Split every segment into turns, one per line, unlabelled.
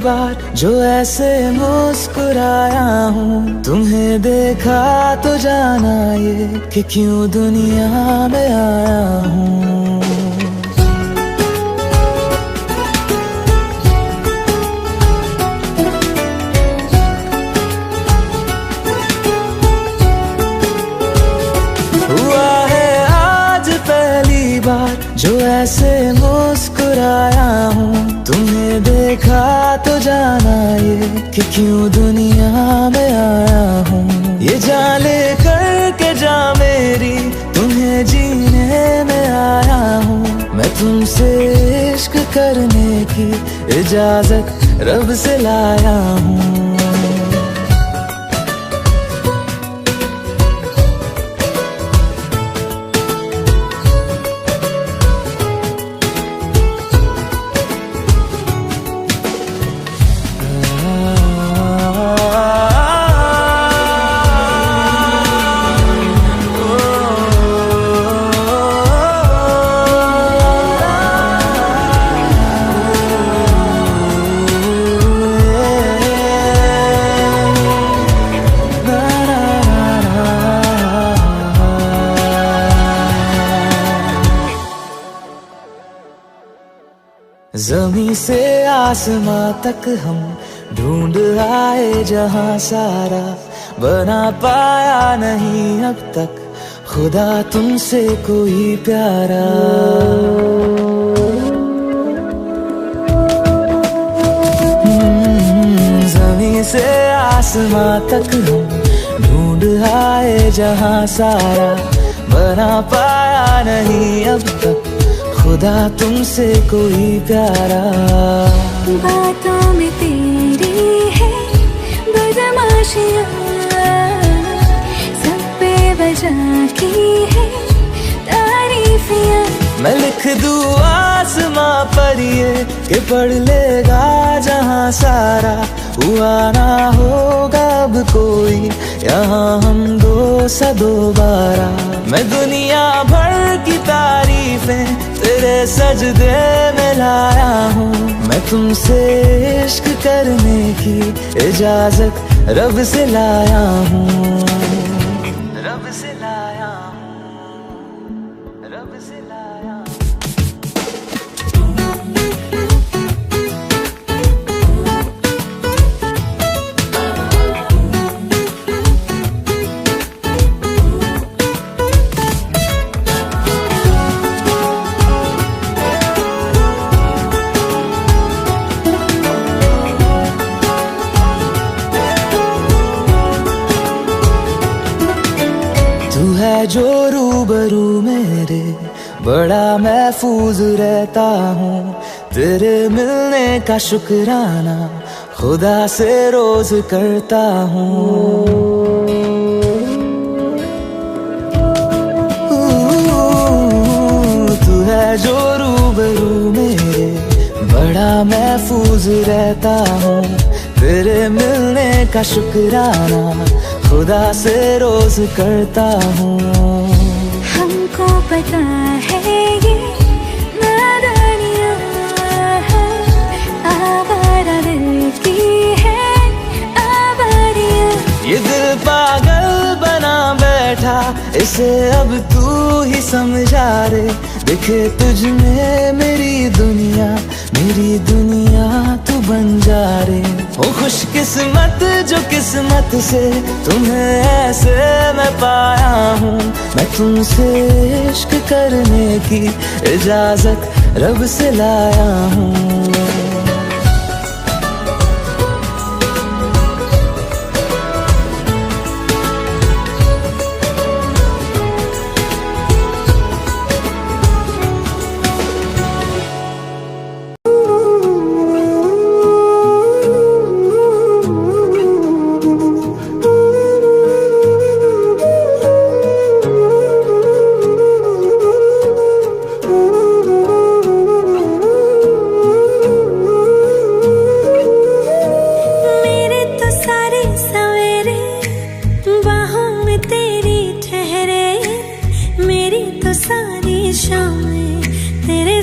बार जो ऐसे मुस्कुराया हूँ, तुम्हें देखा तो जाना ये कि क्यों दुनिया में आया हूँ। हुआ है आज पहली बार जो ऐसे मुस्कुराया हूँ, तुम्हें देखा तो जाना ये कि क्यों दुनिया में आया हूँ। ये जान ले करके जा मेरी, तुम्हें जीने में आया हूँ। मैं तुमसे इश्क करने की इजाजत रब से लाया हूँ। ज़मीं से आसमां तक हम ढूंढ आए जहां सारा, बना पाया नहीं अब तक खुदा तुमसे कोई प्यारा। ज़मीं से आसमां तक हम ढूंढ आए जहां सारा, बना पाया नहीं अब तक खुदा तुमसे कोई प्यारा।
बातों में तेरी है बदमाशियाँ, सब बेवजह की है तारीफियाँ।
मैं लिख दूँ आसमां पर ये कि पढ़ लेगा जहां सारा, हुआ ना होगा अब कोई यहाँ हम दो सा दोबारा। मैं दुनिया भर की तारीफें तेरे सजदे में लाया हूँ। मैं तुमसे इश्क करने की इजाजत रब से लाया हूँ। रब से लाया हूँ, रब से लाया हूँ। तू है जो रूबरू मेरे, बड़ा महफूज रहता हूँ। तेरे मिलने का शुक्राना खुदा से रोज करता हूँ। तू है जो रूबरू मेरे, बड़ा महफूज रहता हूँ। तेरे मिलने का शुक्राना खुदा से रोज करता हूँ।
हमको पता है ये नादानियाँ है, आवारा दिल की है आवारियाँ।
ये दिल पागल बना बैठा, इसे अब तू ही समझा रे। दिखे तुझ में मेरी दुनिया तू बन जा रे। ओ खुशकिस्मत जो किस्मत से तुम्हें ऐसे मैं पाया हूँ। मैं तुमसे इश्क करने की इजाजत रब से लाया हूँ।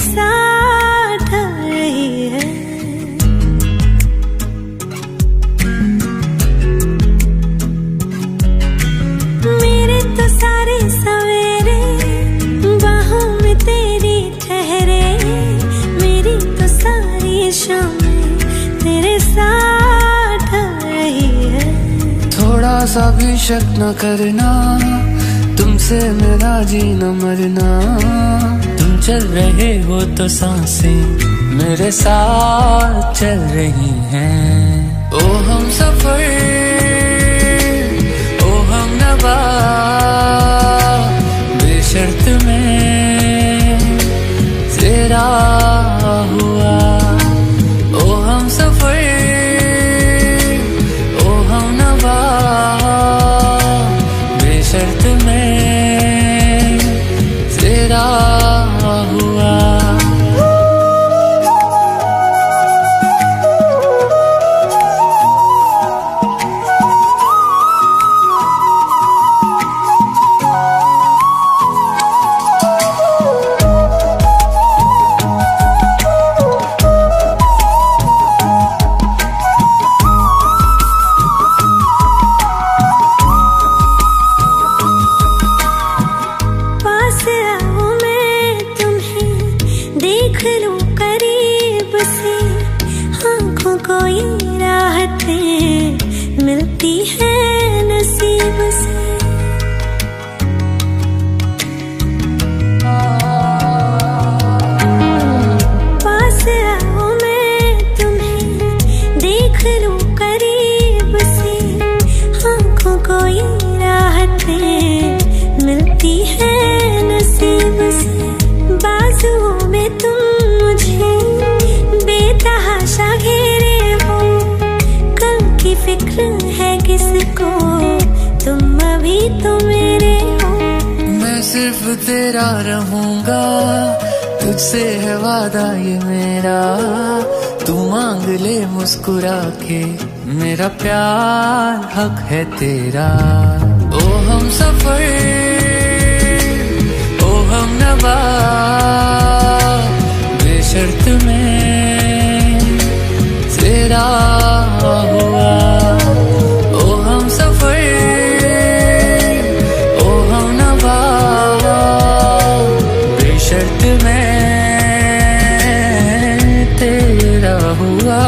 साथ आ रही है। मेरे तो सारे सवेरे बाहों में तेरी ठहरे, मेरी तो सारी शामें तेरे साथ आ रही है।
थोड़ा सा भी शक न करना, तुमसे मेरा जीना मरना। तुम चल रहे हो तो सांसें मेरे साथ चल रही हैं। ओ हम सफर, ओ हम नवा, बेशर्त में तेरा हुआ। ओ हम सफर, ओ हम नवा, बेशर्त में तेरा हुआ।
पास आओ मैं तुम्हें देख लूं करीब से, आंखों को ये राहतें मिलती है नसीब से। पास आओ मैं तुम्हें देख लूं करीब से, आंखों को ये राहतें मिलती है नसीब से। बाजुओं में तुम मुझे बेतहाशा घेरे हो, कल की फिक्र है किसको, तुम अभी तो मेरे हो।
मैं सिर्फ तेरा रहूंगा, तुझसे है वादा ये मेरा। तू मांग ले मुस्कुरा के, मेरा प्यार हक है तेरा। ओ हम सफर, ओ हम नवा, बेशर्त में तेरा हुआ। ओ हम सफर, ओ हम नवा, बेशर्त में तेरा हुआ।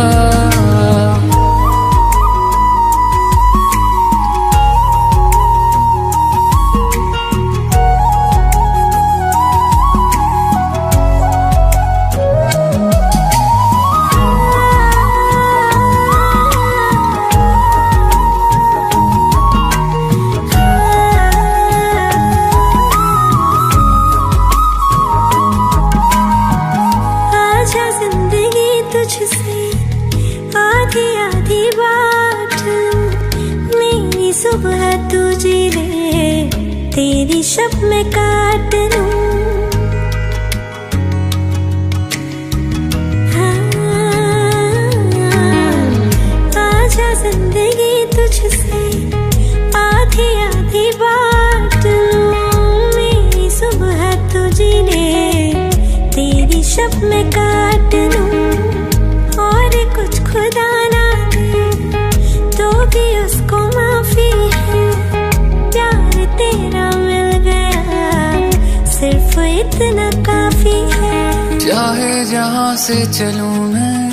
आजा जिंदगी तुझसे आधी आधी बात लूं, मेरी सुबह तू जी ले, तेरी शब में काट लूं। आजा जिंदगी तुझसे आधी आधी बात लूं, मेरी सुबह तू जी ले, तेरी शब में काट लूं। और कुछ खुदा ना दे तो भी उसको माफी है, प्यार तेरा मिल गया सिर्फ इतना काफी है।
चाहे जहाँ से चलूं मैं,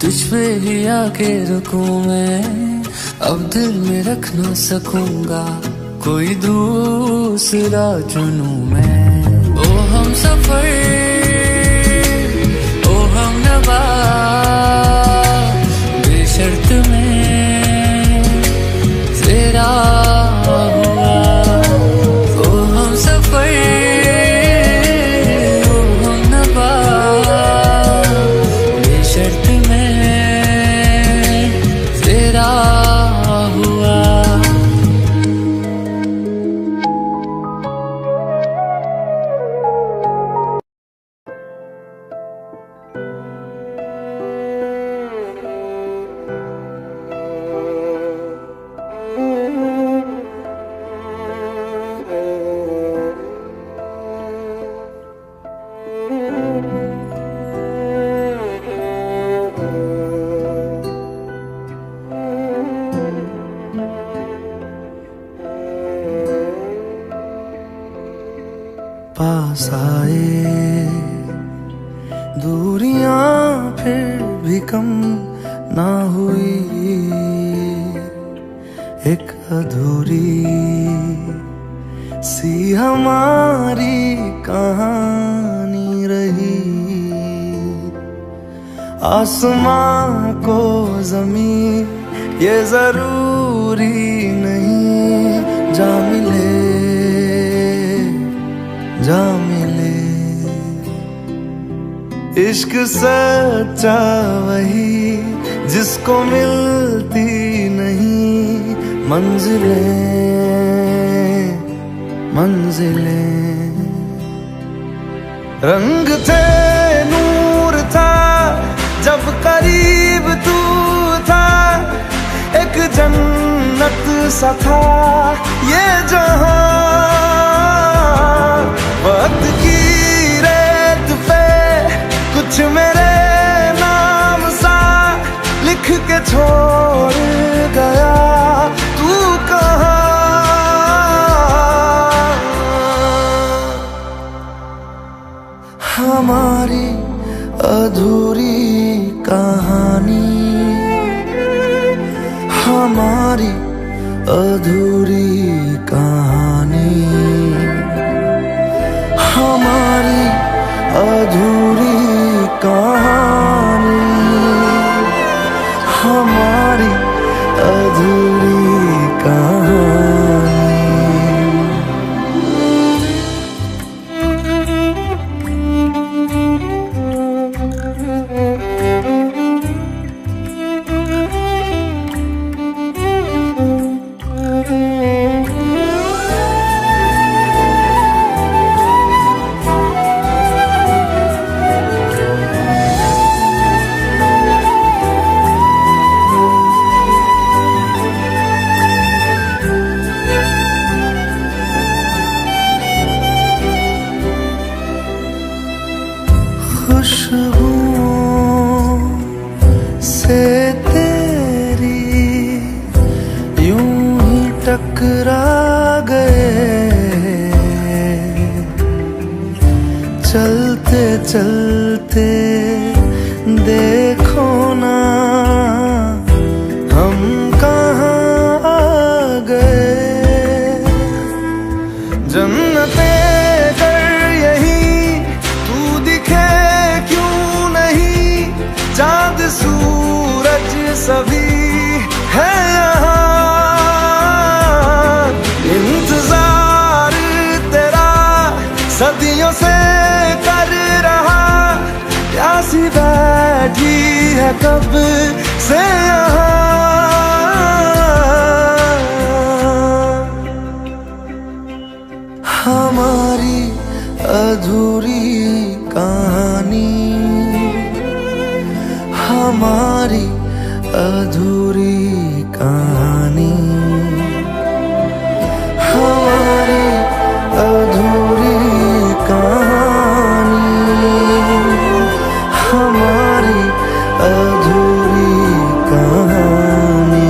तुझ पे ही आके रुकूं मैं। अब दिल में रख ना सकूंगा, कोई दूसरा चुनूं मैं। ओ हम सफर, ओ हम नवा, बेशर्त में तेरा हुआ। ओ हम सफर, ओ हम नवा, बेशर्त में तेरा दूरियां फिर भी कम ना हुई, एक अधूरी सी हमारी कहानी रही। आसमां को ज़मीन ये जरूरी नहीं, जा मिले जा मिले। इश्क सच्चा वही जिसको मिलती नहीं मंजिलें मंजिलें। रंग थे नूर था जब करीब तू था, एक जन्नत सा था ये जहां। वक्त की रेत पे कुछ मेरे नाम सा लिख के छोड़ गया, तू कहाँ? हमारी अधूरी कहानी, हमारी अधूरी कहानी, हमारी अधूरी कहानी, हमारी अधूरी कहानी। खुशबुओं से तेरी यूं ही टकरा गए, चलते चलते देखो ना हम कहाँ आ गए। जन्नते कर यही तू दिखे चाँद सूरज सभी है यहाँ। इंतजार तेरा सदियों से कर रहा, प्यासी बैठी है कब से यहाँ। हमारी अधूरी कहानी, हमारी अधूरी कहानी, हमारी अधूरी कहानी, हमारी अधूरी कहानी।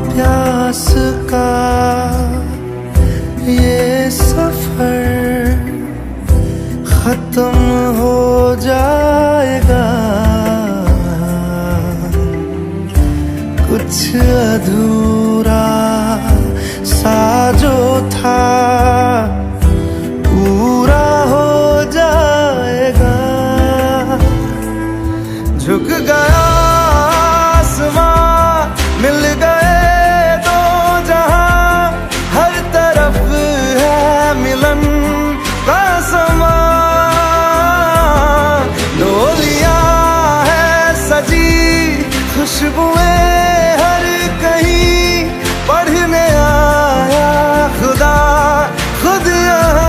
प्यास का ये सफर खत्म हो जाएगा, कुछ अधूरा सा जो था पूरा हो जाएगा। झुक गया आसमां, मिल गए दो जहां, हर तरफ है मिलन का समा। डोलियां है सजी खुशबुएं हर कहीं, पढ़ने आया खुदा खुद यहाँ।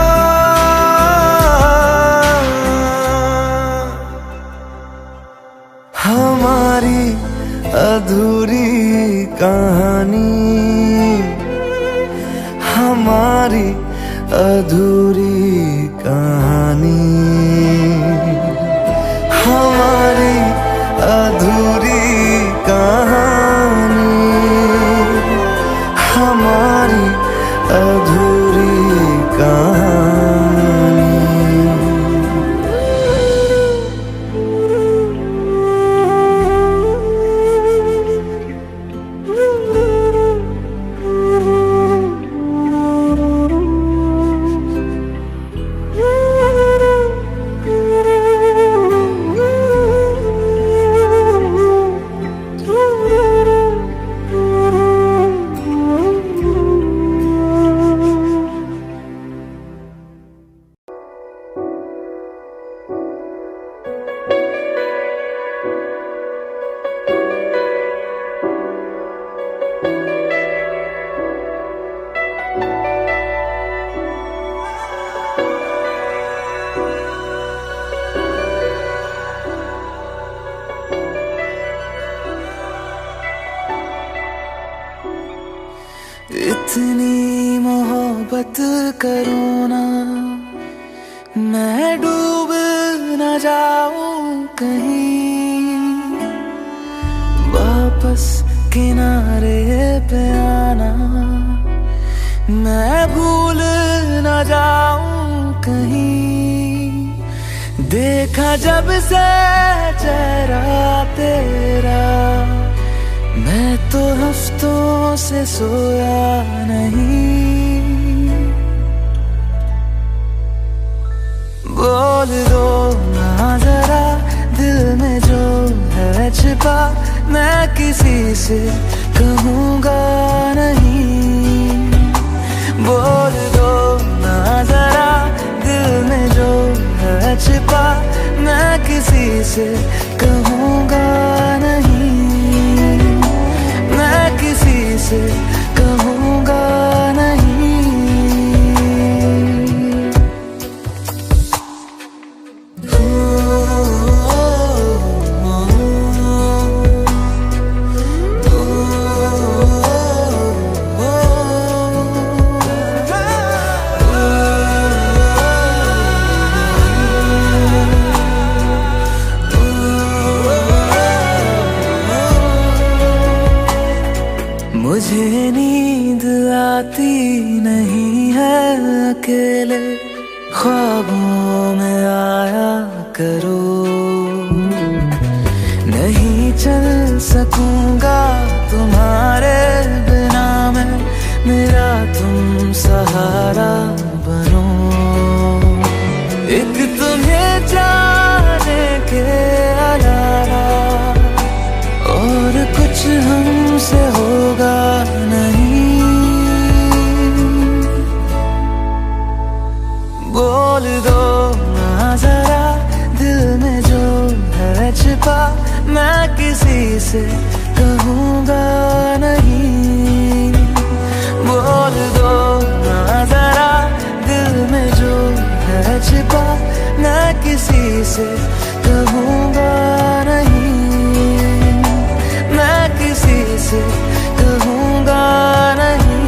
हमारी अधूरी कहानी, हमारी अधूरी कहानी, हमारी अधूरी कहानी, हमारी अधूरी कहानी। इतनी मोहब्बत करो ना, मैं डूब न जाऊं कहीं, वापस किनारे पे आना, मैं भूल न जाऊं कहीं। देखा जब से चेहरा तेरा, मैं तो हफ्तों से सोया नहीं। बोल दो ना जरा दिल में जो है छिपा, मैं किसी से कहूँगा नहीं। बोल दो ना जरा दिल में जो है छिपा, मैं किसी से कहूँगा नहीं, मैं किसी से कहूँगा नहीं। मुझे नींद आती नहीं है अकेले, ख्वाबों में आया करो। नहीं चल सकूंगा तुम्हारे बिना मैं, मेरा तुम सहारा बनो। एक तुम्हें जाने के अलावा और कुछ हमसे होगा नहीं। बोल दो ना जरा दिल में जो है छिपा, मैं किसी से कहूँगा नहीं। बोल दो ना जरा दिल में जो है छिपा, मैं किसी से कहूँगा नहीं, मैं किसी से कहूँगा नहीं।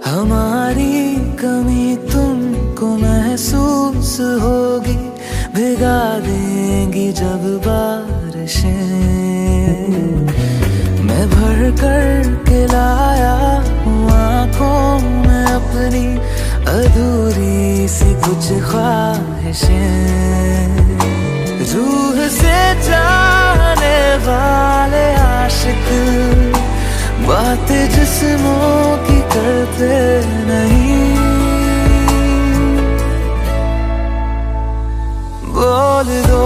हमारी कमी तुमको महसूस होगी, भिगा देंगी जब बारिशें। मैं भर कर के लाया हूँ आँखों में अपनी अधूरी सी कुछ ख्वाहिशें। रूह से जाने वाले आशिक बातें जिस्मों की करते नहीं। बोल दो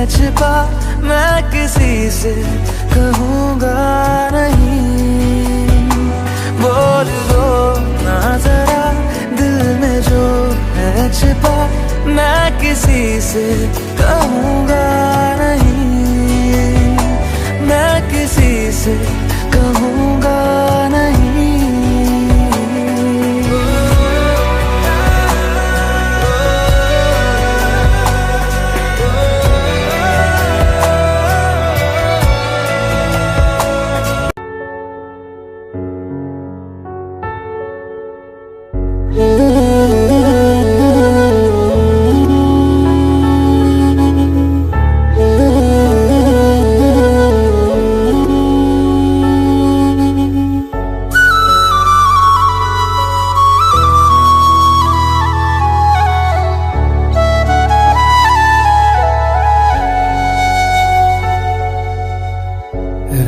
छिपा मैं किसी से कहूँगा नहीं। बोल दो ना जरा दिल में जो है छिपा मैं किसी से कहूँगा नहीं, मैं किसी से कहूँगा नहीं।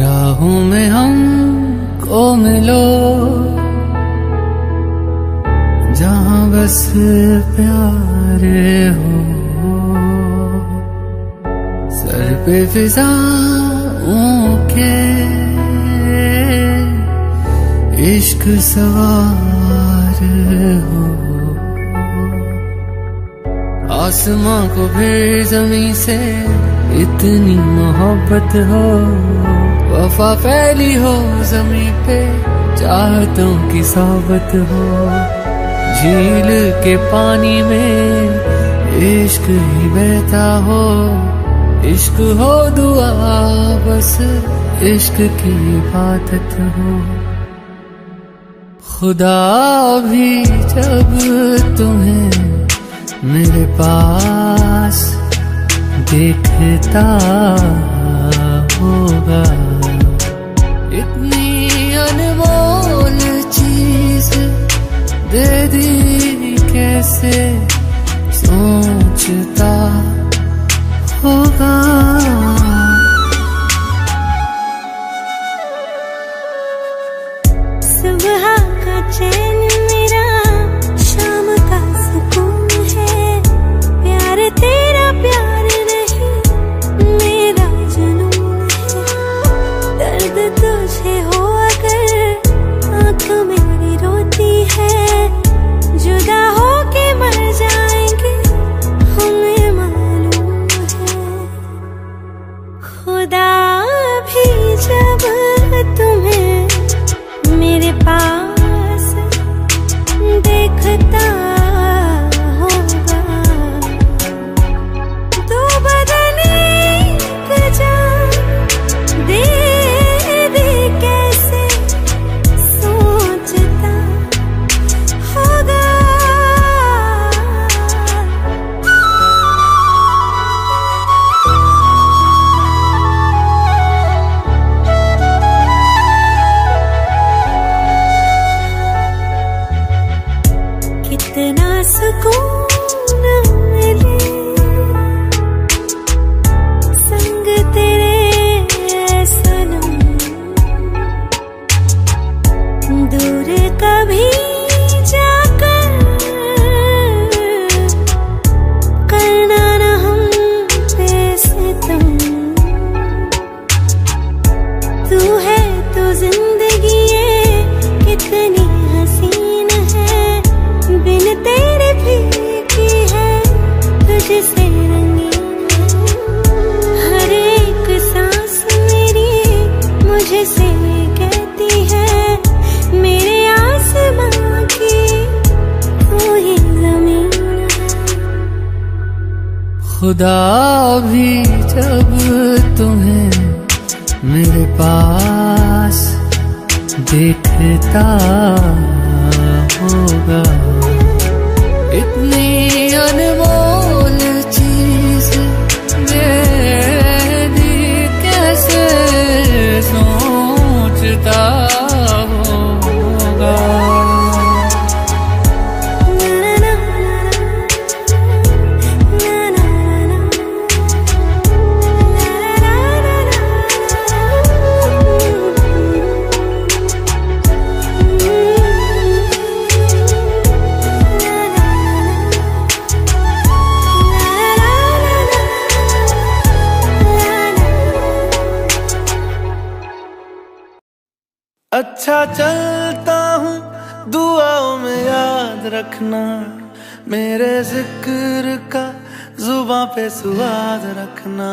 राहों में हमको मिलो जहाँ बस प्यार हो, सर पे फिजाओं के इश्क सवार हो। आसमां को फिर जमीन से इतनी मोहब्बत हो, वफा फैली हो जमीन पे चाहतों की सोबत हो। झील के पानी में इश्क ही बहता हो, इश्क हो दुआ बस इश्क की इबादत हो। खुदा भी जब तुम्हें मेरे पास देखता होगा, इतनी अनमोल चीज दे दी कैसे सोचता होगा।
सुबह का चैन मेरा शाम का सुकून है, प्यार तेरा प्यार नहीं मेरा जुनून है। दर्द तुझे हो अगर आँख मेरी रोती है, जुदा होके मर जाएंगे हमें मालूम है। खुदा भी जब तुम्हें मेरे पास देखता होगा, दो बदनी को जान दे दे कैसे सोचता होगा। कितना सुकून मिले संग तेरे सनम, दूर कभी जाकर करना न हम पे सितम। तू है तो जिंदगी ये कितनी हसीन है, बिन तेरे फीकी है तुझसे रंगीन है। हर एक सांस मेरी मुझसे कहती है मेरे आसमां की तू ही ज़मीन है।
खुदा भी जब तुम्हें मेरे पास देखता होगा, इतनी अनमोल चीज दे दी कैसे सोचता होगा।
अच्छा चलता हूँ दुआओं में याद रखना, मेरे जिक्र का जुबां पे स्वाद रखना।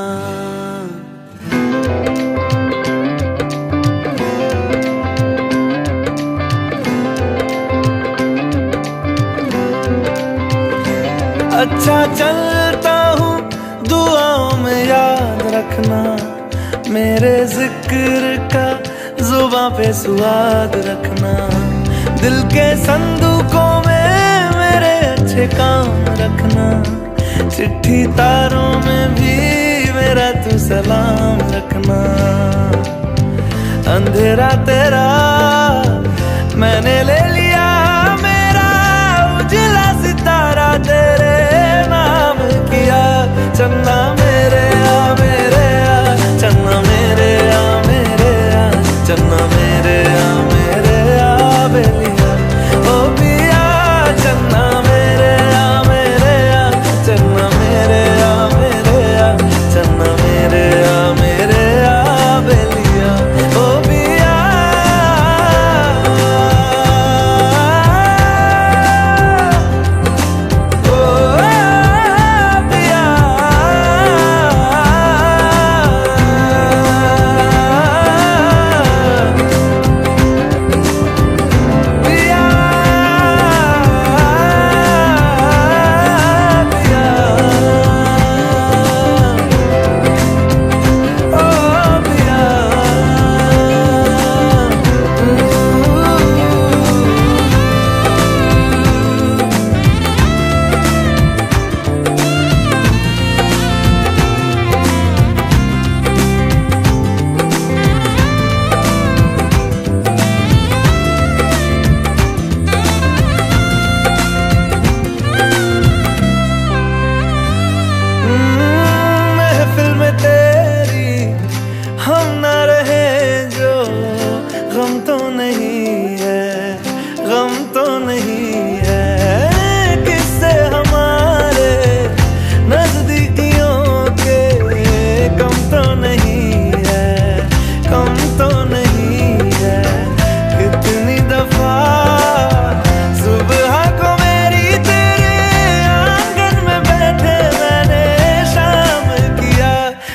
अच्छा चलता हूँ दुआओं में याद रखना, मेरे जिक्र का जुबां पे स्वाद रखना। दिल के संदूकों में मेरे अच्छे काम रखना, चिट्ठी तारों में भी मेरा तू सलाम रखना। अंधेरा तेरा मैंने ले लिया, मेरा उजला सितारा तेरे नाम किया। चन्ना मेरे आ मेरे आ, चन्ना मेरे आ मेरे आ, चन्ना मेरे आ मेरे आ बेलिया ओ पिया। चन्ना मेरे आ मेरे आ, चन्ना मेरे आ मेरे आ, चन्ना मेरे आ मेरे आ बेलिया ओ पिया।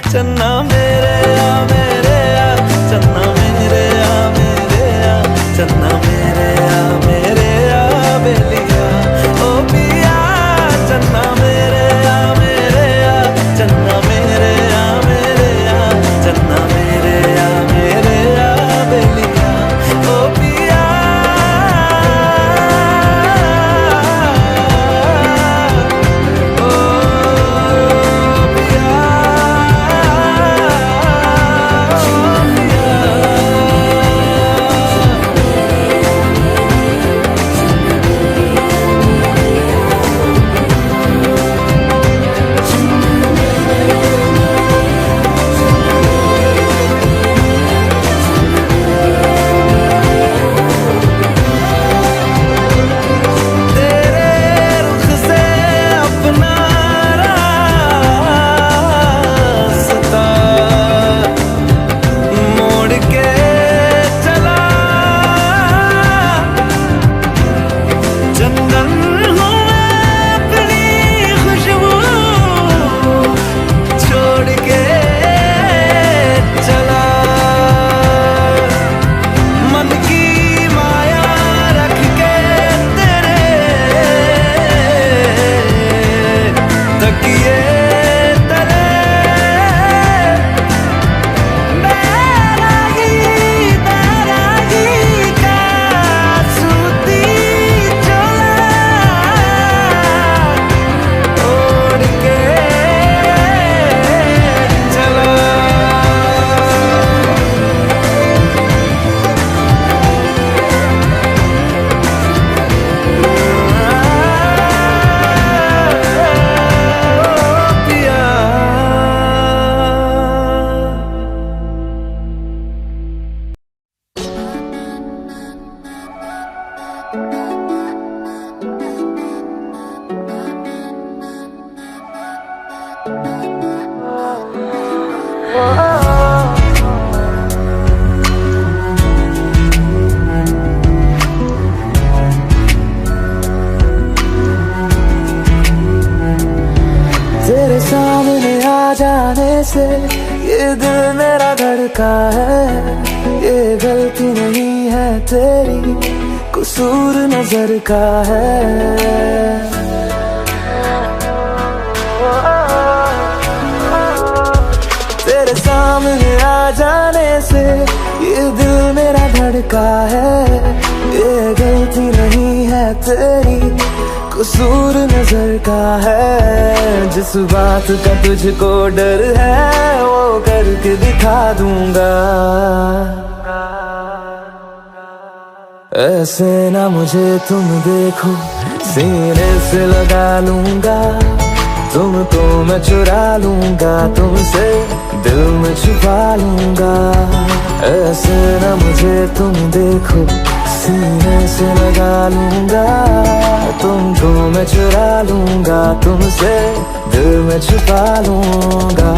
चन्ना मेरे आ मेरे आ, चन्ना मेरे आ मेरे आ, चन्ना मेरे आ मेरे आ बेलिया ओ पिया। चन्ना मेरे आ मेरे आ, चन्ना मेरे आ मेरे आ, चन्ना मेरे आ मेरे आ बेलिया ओ पिया। सामने आ जाने से ये दिल मेरा धड़का है। ये गलती नहीं है तेरी, कसूर नजर का है। तेरे सामने आ जाने से ये दिल मेरा धड़का है। ये गलती नहीं है तेरी, कसूर नजर का है। जिस बात का तुझको डर है वो करके दिखा दूंगा। ऐसे ना मुझे तुम देखो, सीने से लगा लूंगा। तुमको मैं चुरा लूंगा, तुमसे दिल में छुपा लूंगा। ऐसे ना मुझे तुम देखो, सीने से लगा लूंगा। तुमको मैं चुरा लूंगा, तुमसे दिल में छुपा लूंगा।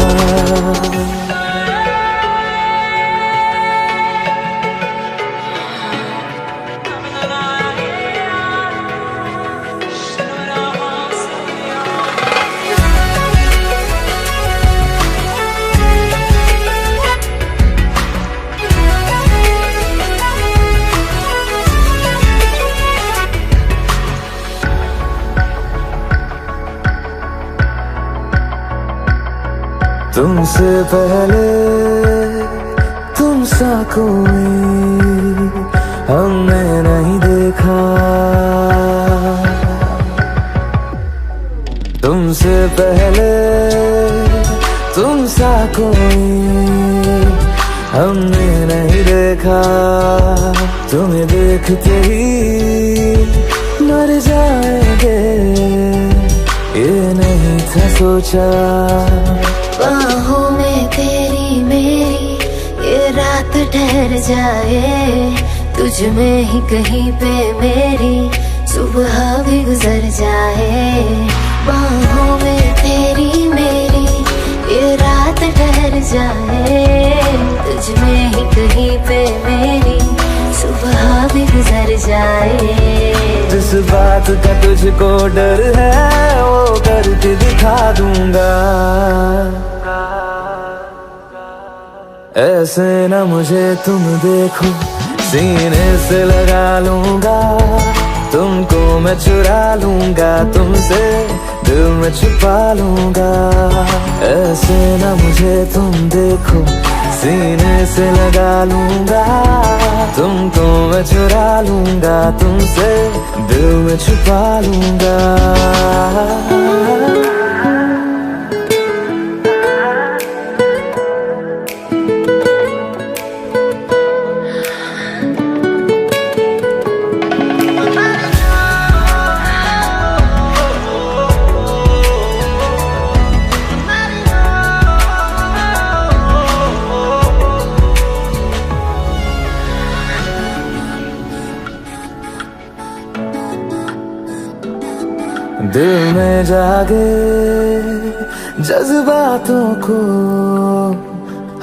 तुमसे पहले तुम सा कोई हमने नहीं देखा। तुमसे पहले तुम सा कोई हमने नहीं देखा। तुम्हें देखते ही मर जाएंगे, ये नहीं था सोचा।
बाहों में तेरी मेरी ये रात ठहर जाए। तुझ में ही कहीं पे मेरी सुबह भी गुजर जाए। बाहों में तेरी मेरी ये रात ठहर जाए। तुझ में ही कहीं पे मेरी सुबह भी गुजर जाए।
जिस बात का तुझको डर है वो करके दिखा दूंगा। ऐसे ना मुझे तुम देखो, सीने से लगा लूंगा। तुमको मैं चुरा लूंगा, तुमसे दिल में छुपा लूंगा। ऐसे ना मुझे तुम देखो, सीने से लगा लूंगा। तुमको मैं चुरा लूंगा, तुमसे दिल में छुपा लूंगा। दिल में जागे जज्बातों को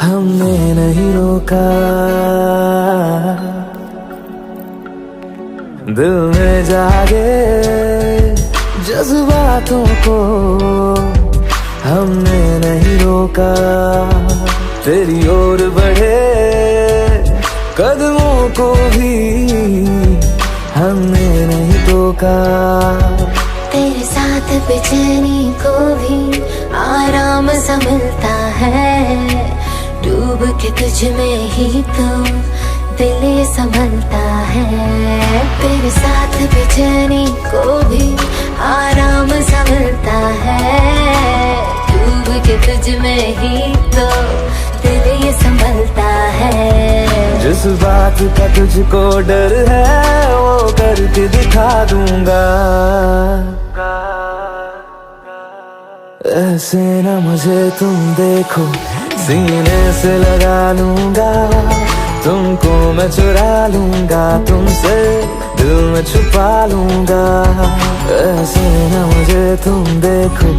हमने नहीं रोका। दिल में जागे जज्बातों को हमने नहीं रोका। तेरी ओर बढ़े कदमों को भी हमने नहीं टोका।
तेरे साथ बेचैनी को भी आराम सा मिलता है। डूब के तुझ में ही तो दिल ये संभलता है। तेरे साथ बेचैनी को भी आराम सा मिलता है। डूब के तुझ में ही तो दिल ये संभलता है।
जिस बात का तुझको डर है वो करके दिखा दूंगा। ऐसे ना मुझे तुम देखो, सीने से लगा लूंगा। तुमको मैं चुरा लूंगा, तुमसे दिल में छुपा लूंगा। ऐसे ना मुझे तुम देखो,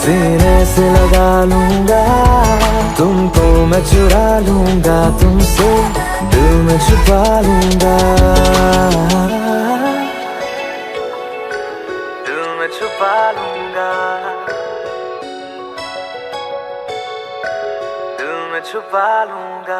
सीने से लगा लूंगा। तुमको मैं चुरा लूंगा, तुमसे दिल में छुपा लूंगा। दिल में छुपा लूंगा। छुपा लूंगा।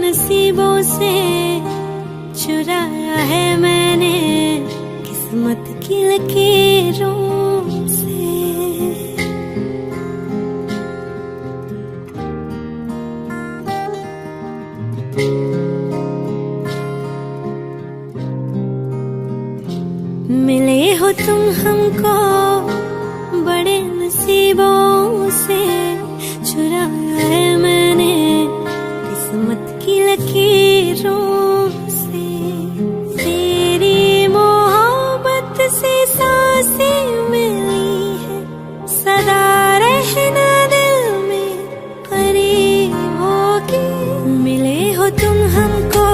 नसीबों से चुराया है मैंने किस्मत की लकीरों से। मिले हो तुम हमको बड़े नसीबों से, चुराया है मैंने किस्मत की लकीरों से। तेरी मोहब्बत से सांसें मिली है, सदा रहना दिल में करीब होगी। मिले हो तुम हमको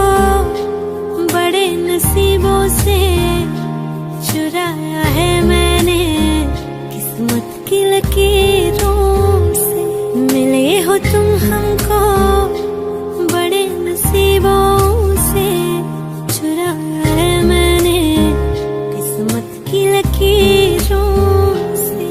बड़े नसीबों से, चुराया है मैंने किस्मत की लकीरों से। मिले हो तुम हमको बड़े नसीबों से, चुराया है मैंने किस्मत की लकीरों से।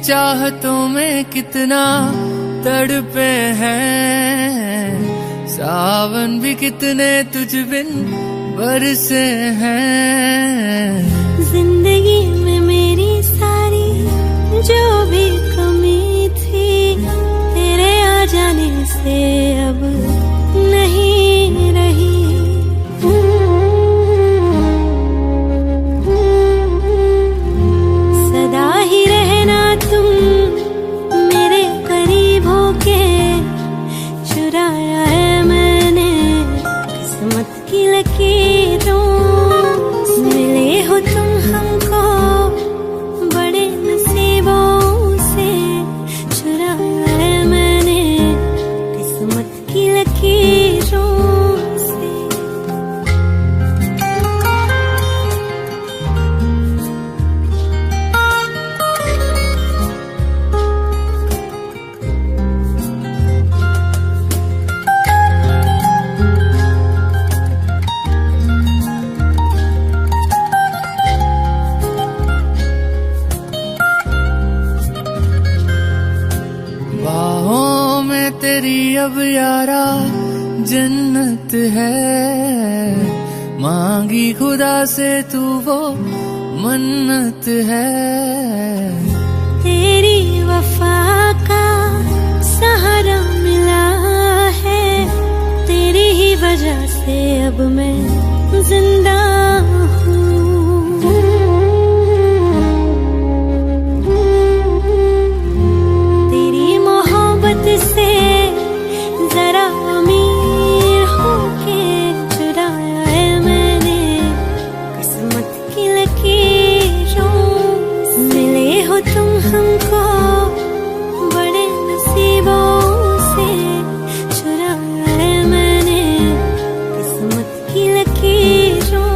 चाहतों में कितना तड़पे हैं, सावन भी कितने तुझ बिन बरसे हैं।
जिंदगी में मेरी सारी जो भी कमी थी, तेरे आ जाने से अब नहीं रही। सदा ही रहना तुम मेरे करीब होके, चुराया है मैंने किस्मत की लकीरों से। मिले हो तुम हमको बड़े नसीबों से, चुराया है मैंने किस्मत की लकीरों से।
बाहों में तेरी अब यारा जन्नत है, मांगी खुदा से तू वो मन्नत है।
तेरी वफा का सहारा मिला है, तेरी ही वजह से अब मैं जिंदा हूँ। तेरी मोहब्बत से जरा अमीर होके, चुराया है मैंने किस्मत की लकीरों से। मिले हो तुम हमको बड़े नसीबों से, चुराया है मैंने किस्मत की लकीरों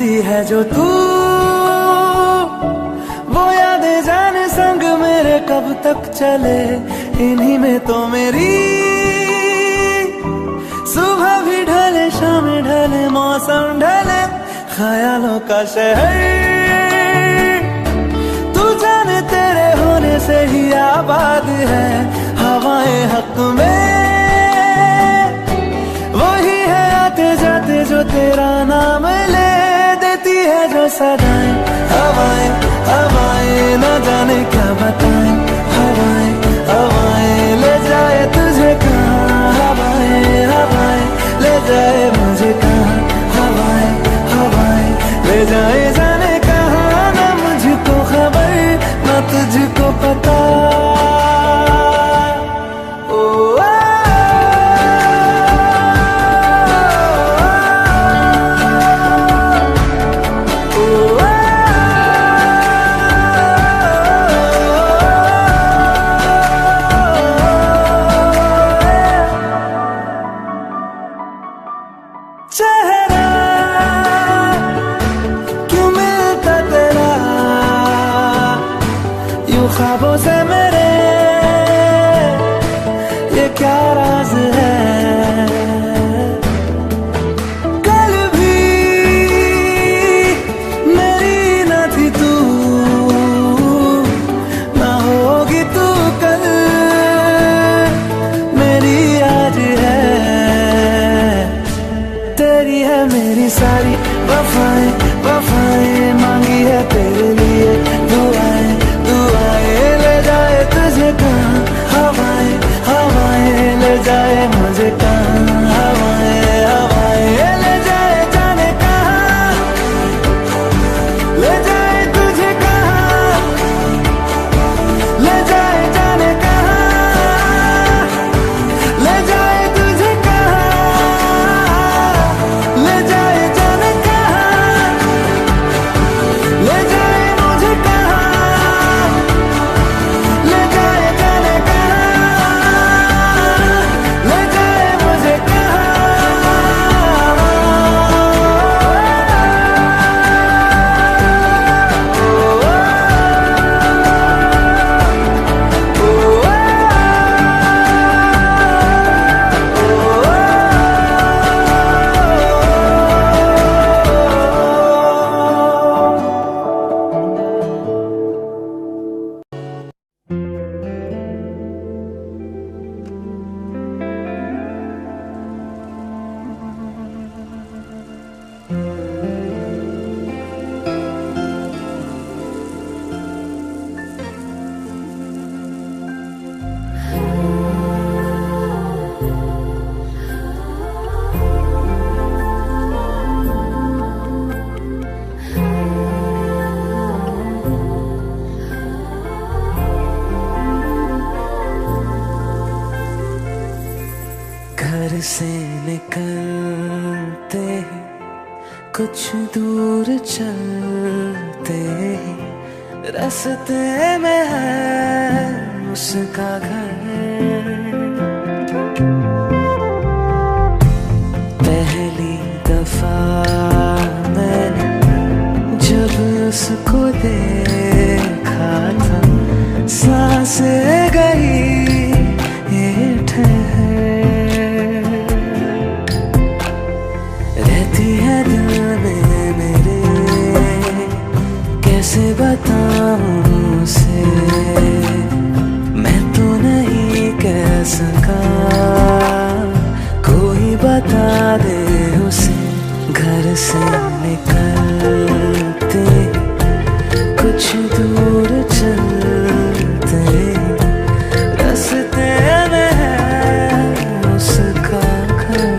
आती है जो तू, वो यादें जाने संग मेरे कब तक चले। इन्हीं में तो मेरी सुबह भी ढले, शाम ढले, मौसम ढले, ख्यालों का शहर तू जाने तेरे होने से ही आबाद है। हवाएं हक में वही है आते जाते जो तेरा नाम ले देती है जो सदाएं। हवाएं हवाएं न जाने क्या बताएं, हवाएं हवाएं ले जाए तुझे कहाँ, हवाएं हवाएं ले जाए मुझे कहाँ, हवाएं हवाएं ले जाए जाने कहाँ। ना मुझको खबर ना तुझको पता। चेहरा क्यों मिलता तेरा यूं ख्वाबों से मेरे, ये क्या राज है। कल भी मेरी न थी तू, ना होगी तू कल मेरी आज है। तेरी है मेरी सारी वफाएं, वफाएं मांगी है तेरे लिए दुआएं, दुआएं ले जाए तुझे कहाँ, हवाएं हवाएं ले जाए मुझे कहाँ, हवाएं हवाएं ले जाए जाने कहाँ, ले जाए तुझे कहाँ, ले जाए जाने कहाँ, ले जाए तुझे कहाँ, ले जाए जाने कहाँ, ले जाए मुझे कहाँ, ले जाए जाने कहाँ, ले जाए मुझे कहाँ। घर से निकलते ही कुछ दूर चलते ही रास्ते में है उसका घर। पहली दफा मैंने जब उसको देखा था, सांसें गई ये ठहर, रहती है दिल में मेरे, कैसे बताऊं उसे, मैं तो नहीं कह सका, कोई बता दे उसे। घर से निकलते कुछ दूर चलते रास्ते में है उसका घर।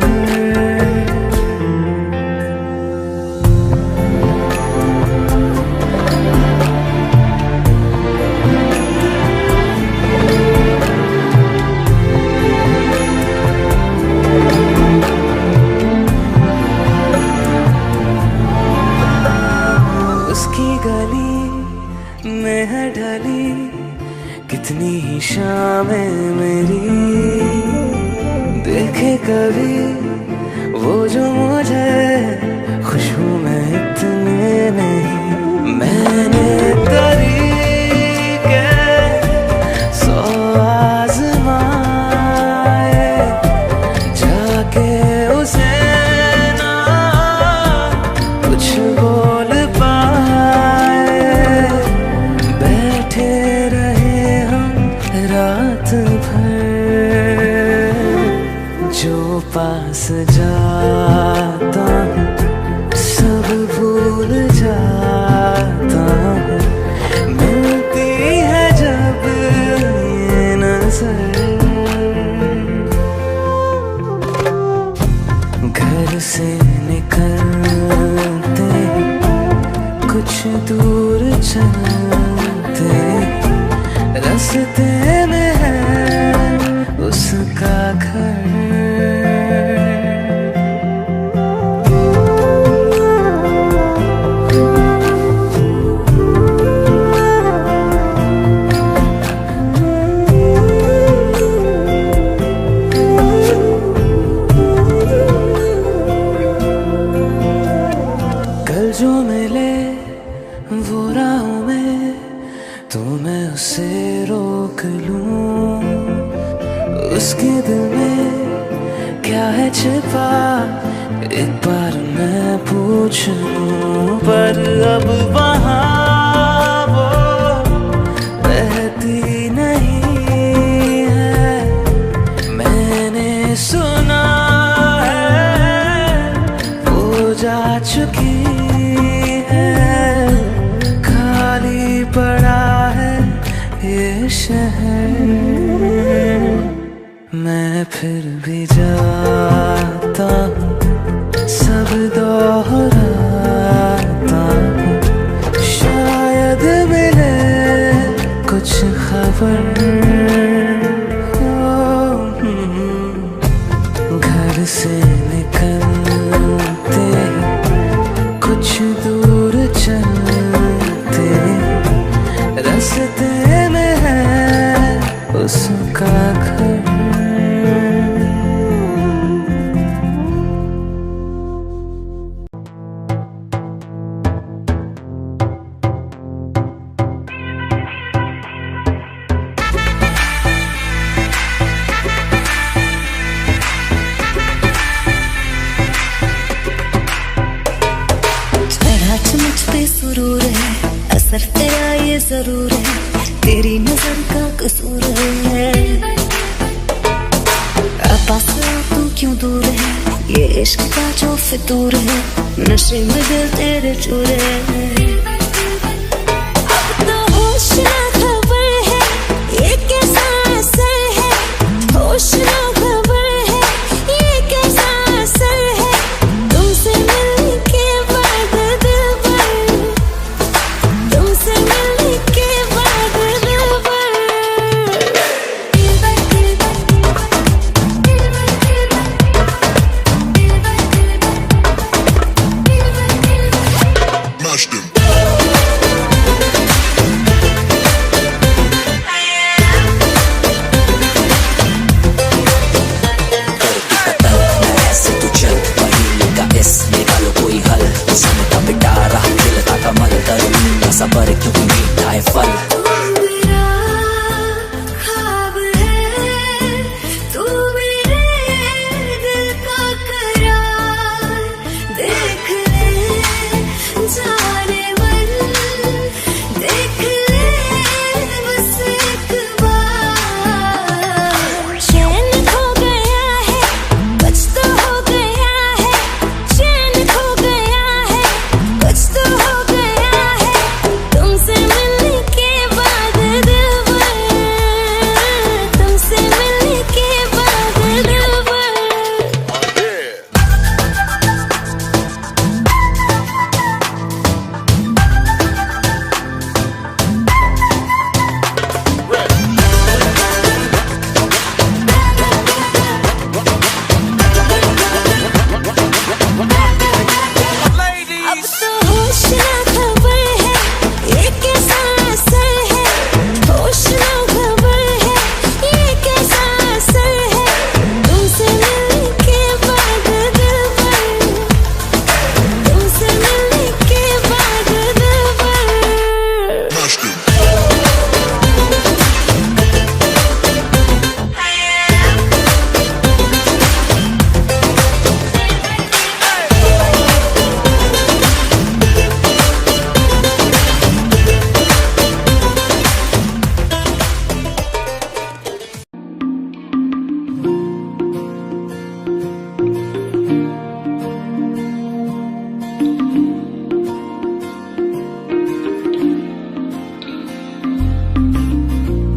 में है ढली कितनी ही शामें मेरी, देखे कभी वो जो मुझे खुशबू में इतने नहीं। मैंने तरीके 100 आज़माए, जाके उसे ना कुछ बोल पाए। बैठे रहे हम रात भर, जो पास जाता हूँ सब भूल जाता हूँ। मिलती है जब ये नजर, घर से निकलते कुछ दूर चलते, रास्ते में है उसका घर। कल जो मिले वो राहों में, तो मैं उसे रोक लूं। उसके दिल में क्या है छिपा, एक बार मैं पूछ लूं। पर अब वहाँ वो रहती नहीं है, मैंने सुना है वो जा चुकी है। खाली पड़ा है ये शहर, मैं फिर भी जाता हूँ, सब दोहराता हूँ। शायद मिले कुछ खबर, घर से निकलते कुछ दूर चलते, रास्ते में है उसका घर।
मुझ पे सुरूर है, असर तेरा ये जरूर है, तेरी नजर का कसूर है। पास तू क्यों दूर है, ये इश्क का जो फितूर है, नशे में दिल तेरे चूर है। अब तो होश ना खबर है, ये कैसा असर है, होश ना खबर है, ये कैसा असर है। तुमसे मिलने के बाद दिल भर, तुमसे मिलने के बाद दिल भर।
Mash them.
सबर क्यों मीठा है फल।
मेरा ख्वाब है, तू मेरे दिल का करार। देख ले जाने मन, देख ले बस एक बार। चैन खो गया है, कुछ तो हो गया है, चैन खो गया है, कुछ तो हो गया है। तुमसे मिलने के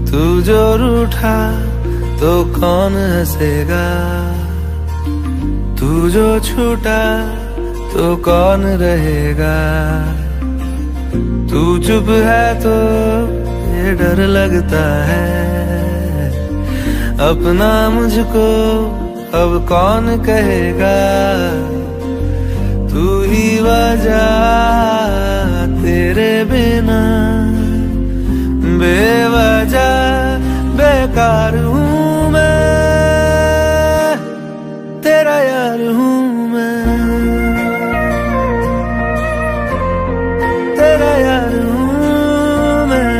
तू जो रूठा तो कौन हंसेगा, तू जो छूटा तो कौन रहेगा। तू चुप है तो ये डर लगता है, अपना मुझको अब कौन कहेगा। तू ही वजह, तेरे बिना बेवजह बेकार हूँ मैं, तेरा यार हूँ मैं, तेरा यार हूँ मैं।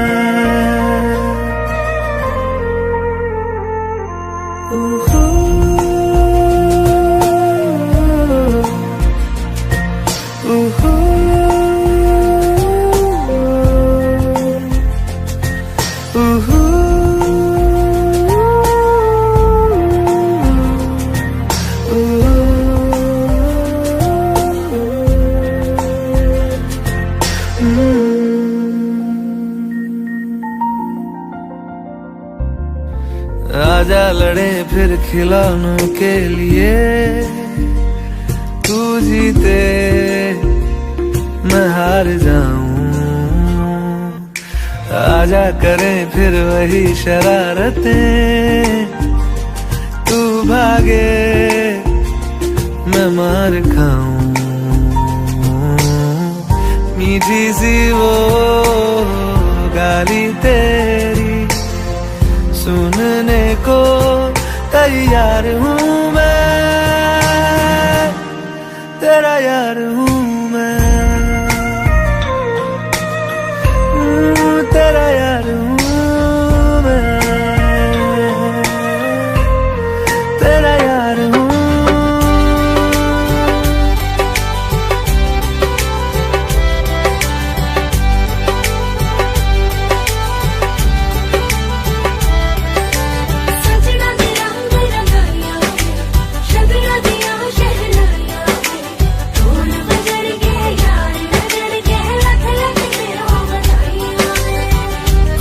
आजा लड़े फिर खिलौनों के लिए, तू जीते मैं हार जाऊं। आजा करें फिर वही शरारतें, तू भागे मैं मार खाऊं। मीठी सी वो गाली तेरी सुनने को तैयार हूँ मैं, तेरा यार हूँ मैं, तेरा यार हूँ मैं, तेरा यार हूँ।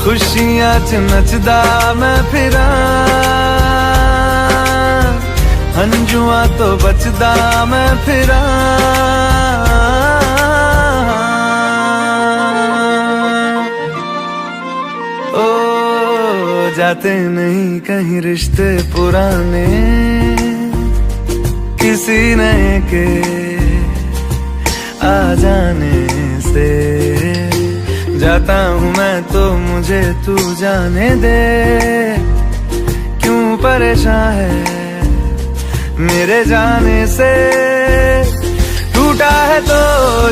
खुशियां च नचदा मैं फिरा, हंजुआ तो बचदा मैं फिरा। ओ जाते नहीं कहीं रिश्ते पुराने, किसी नए के आ जाने से। जाता हूँ मैं तो मुझे तू जाने दे, क्यों परेशान है मेरे जाने से। टूटा है तो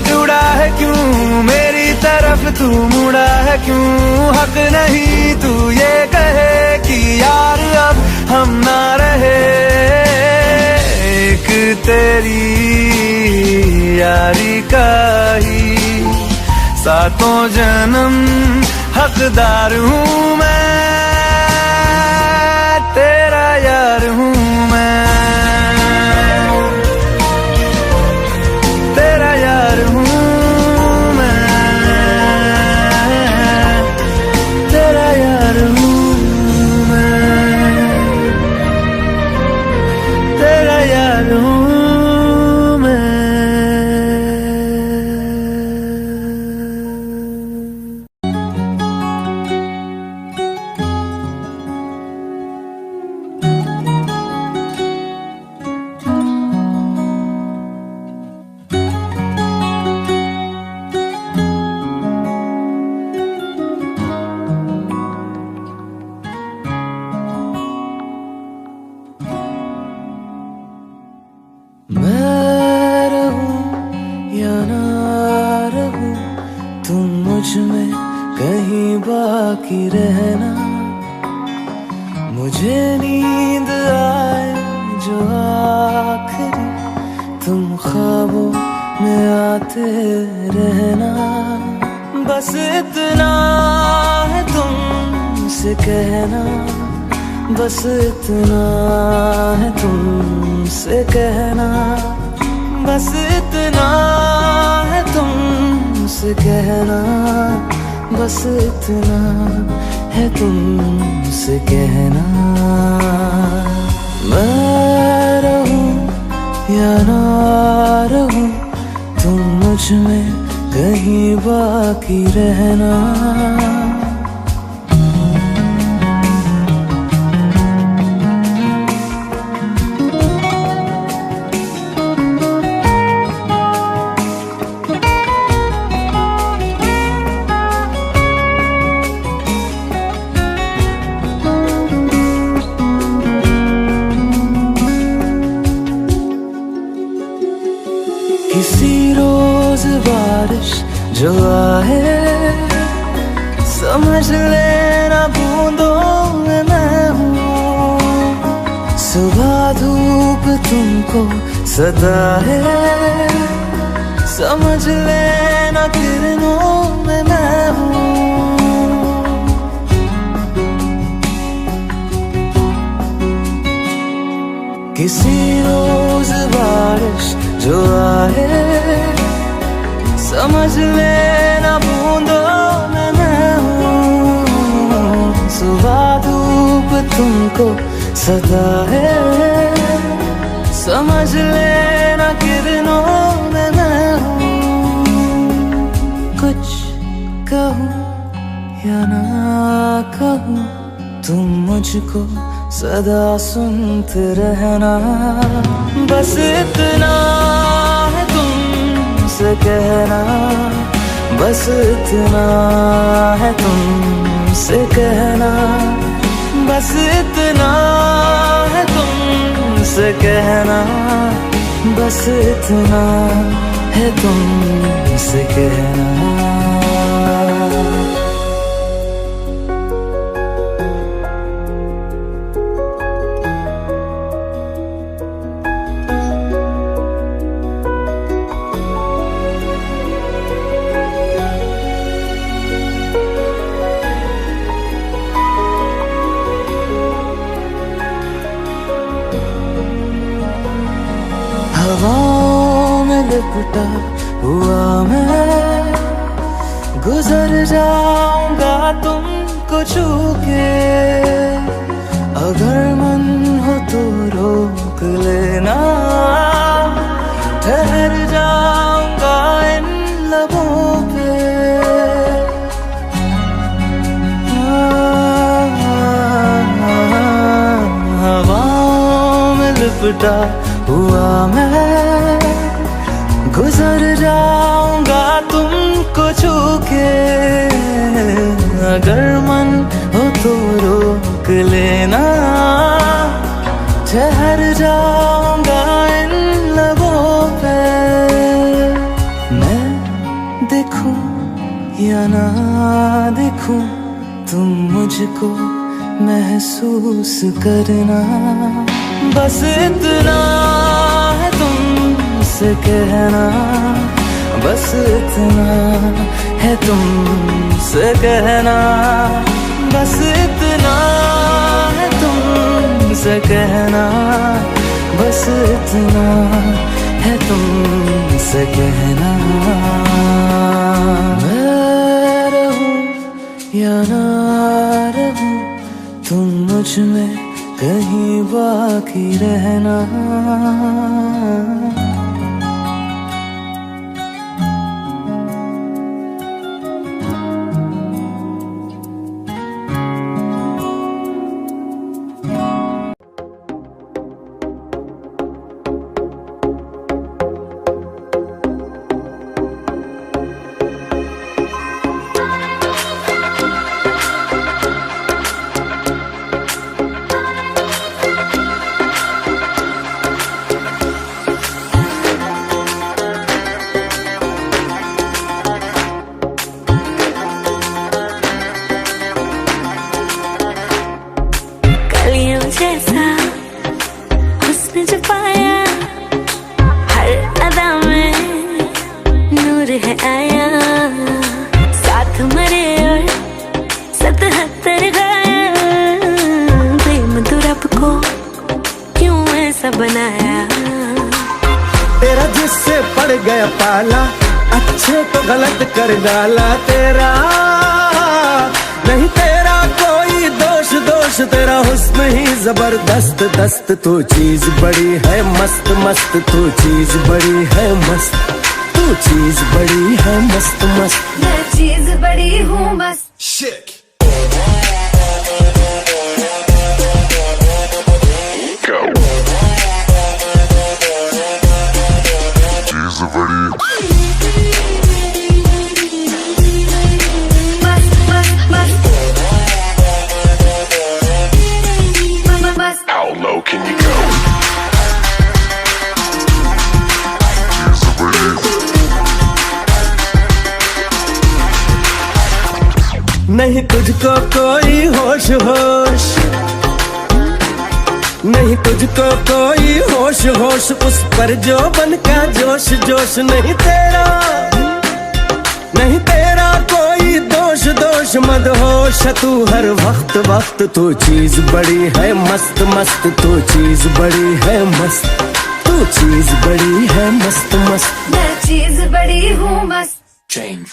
जुड़ा है क्यों, मेरी तरफ तू मुड़ा है क्यों। हक नहीं तू ये कहे कि यार अब हम ना रहे, एक तेरी यारी का ही सातों जन्म हकदार हूँ मैं, तेरा यार हूँ मैं, तेरा यार हूँ मैं, तेरा यार हूँ मैं, तेरा यार हूँ। कहीं बाकी रहना। मुझे नींद आए जो आखिरी, तुम ख्वाबों में आते रहना। बस इतना है तुमसे कहना, बस इतना है तुमसे कहना, बस इतना है तुमसे कहना, बस इतना है तुमसे कहना। मैं रहूं या ना रहूं, तुम मुझ में कहीं बाकी रहना। किसी रोज बारिश जो आए, समझ लेना बूंदों में मैं हूँ। सुबह धूप तुमको सदा है, समझ लेना किरणों में मैं हूँ। किसी रोज बारिश जो आए, समझ लेना बूंदों में मैं हूँ। सुबह धूप तुमको सदा है, समझ लेना किरणों में मैं हूँ। कुछ कहूँ या ना कहूँ, तुम मुझको सदा सुनते रहना। बस इतना है तुमसे कहना, बस इतना है तुमसे कहना, बस इतना है तुमसे कहना, बस इतना है तुमसे कहना। हवाओं में लिपटा हुआ मैं, गुजर जाऊंगा तुमको छू के। अगर मन हो तो रोक लेना, ठहर जाऊंगा इन लबों पे। हवाओं में लिपटा हुआ मैं, गुजर जाऊंगा तुमको छू के। अगर मन हो तो रोक लेना, ठहर जाऊंगा इन लबों पे। मैं देखूं या ना देखूं, तुम मुझको महसूस करना। बस इतना है तुमसे कहना, बस इतना है तुमसे कहना, बस इतना है तुमसे कहना, बस इतना है तुमसे कहना। मैं रहूं या ना रहूं, तुम मुझ में कहीं बाकी रहना।
नया पाला, अच्छे को गलत कर डाला तेरा। नहीं तेरा कोई दोष, दोष तेरा हुस्न ही जबरदस्त दस्त। तू चीज बड़ी है मस्त मस्त, तू चीज बड़ी है मस्त, तू चीज बड़ी है मस्त मस्त।
मैं चीज बड़ी हूँ मस्त।
How low can you go?
नहीं तुझको कोई होश होश, नहीं तुझको कोई होश होश, उस पर जो बन का जोश जोश। नहीं तेरा, नहीं तेरा कोई दोष दोष, मदहोश तू हर वक्त वक्त। तू चीज बड़ी है मस्त मस्त, तू चीज बड़ी है मस्त, तू चीज बड़ी है मस्त मस्त।
मैं चीज बड़ी हूँ मस्त।
Change.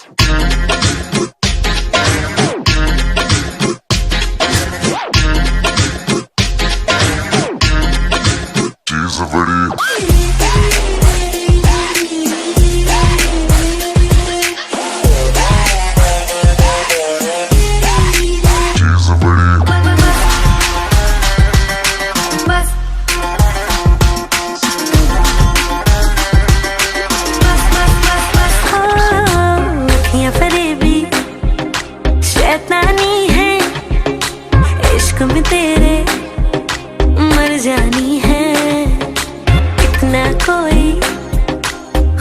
शैतानी है इश्क में तेरे, मर जानी है। इतना कोई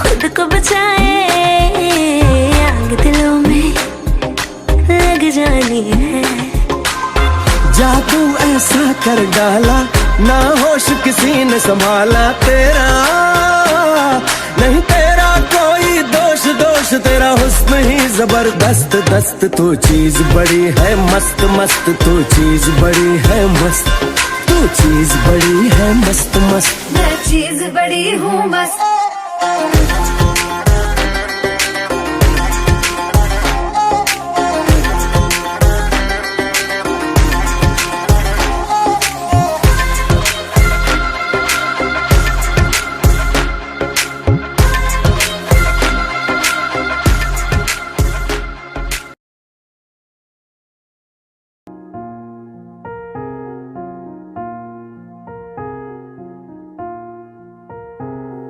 खुद को बचाए, आग दिलों में लग जानी है।
जादू ऐसा कर डाला, ना होश किसी ने संभाला तेरा। नहीं तेरा कोई दोष दोष, तेरा हुस्न ही जबरदस्त दस्त। तू चीज बड़ी है मस्त मस्त, तू चीज बड़ी है मस्त, तू चीज बड़ी है मस्त मस्त।
मैं चीज बड़ी हूँ मस्त।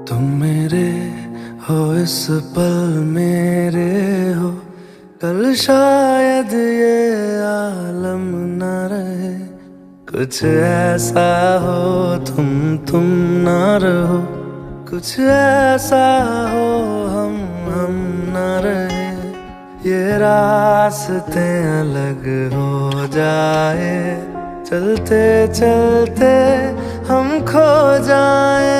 तुम मेरे हो इस पल मेरे हो, कल शायद ये आलम न रहे। कुछ ऐसा हो तुम ना रहो, कुछ ऐसा हो हम न रहे। ये रास्ते अलग हो जाए, चलते चलते हम खो जाए।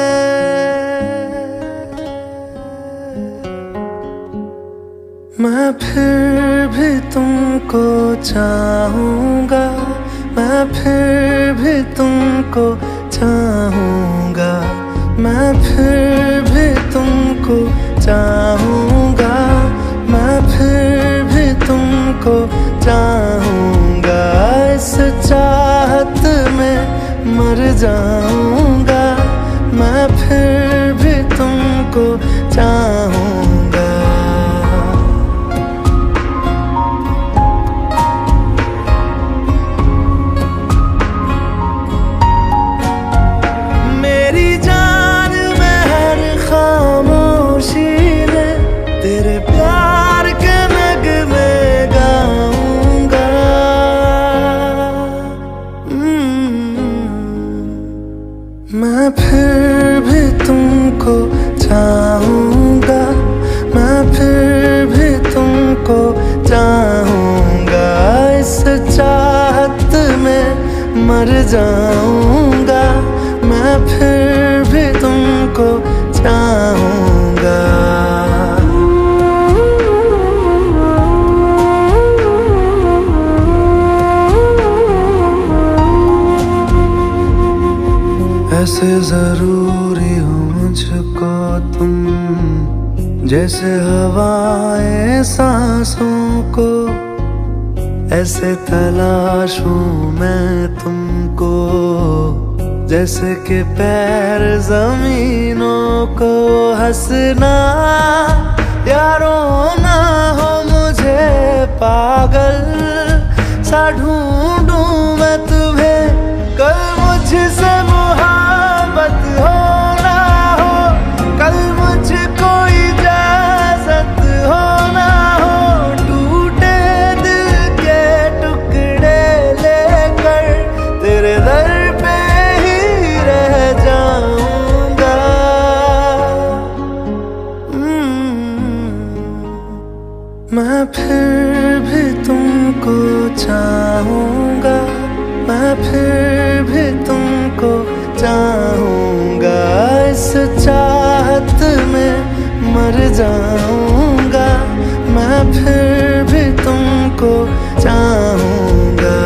मैं फिर भी तुमको चाहूँगा, मैं फिर भी तुमको चाहूँगा, मैं फिर भी तुमको चाहूँगा, मैं फिर भी तुमको चाहूँगा। इस चाहत में मर जाऊँगा, मैं फिर भी तुमको चाहूँगा। मैं फिर भी तुमको चाहूँगा, मैं फिर भी तुमको चाहूँगा। इस चाहत में मर जाऊँगा, मैं फिर भी तुमको चाहूँगा। ऐसे जरूरी हो मुझको तुम, जैसे हवाएं सांसों को, ऐसे तलाशूं मैं तुमको। जैसे कि पैर जमीनों को, हंसना या रोना हो मुझे पागल सा ढूंढूं मैं तुम्हें। कल मुझसे मोहब्बत हो ना हो, कल मुझको इजाजत हो ना हो, टूटे दिल के टुकड़े लेकर तेरे दर पे ही रह जाऊंगा। मैं फिर भी तुमको चाहूंगा, मैं फिर भी तुमको चाहूंगा। इस चाहत में मर जाऊंगा, मैं फिर भी तुमको चाहूंगा।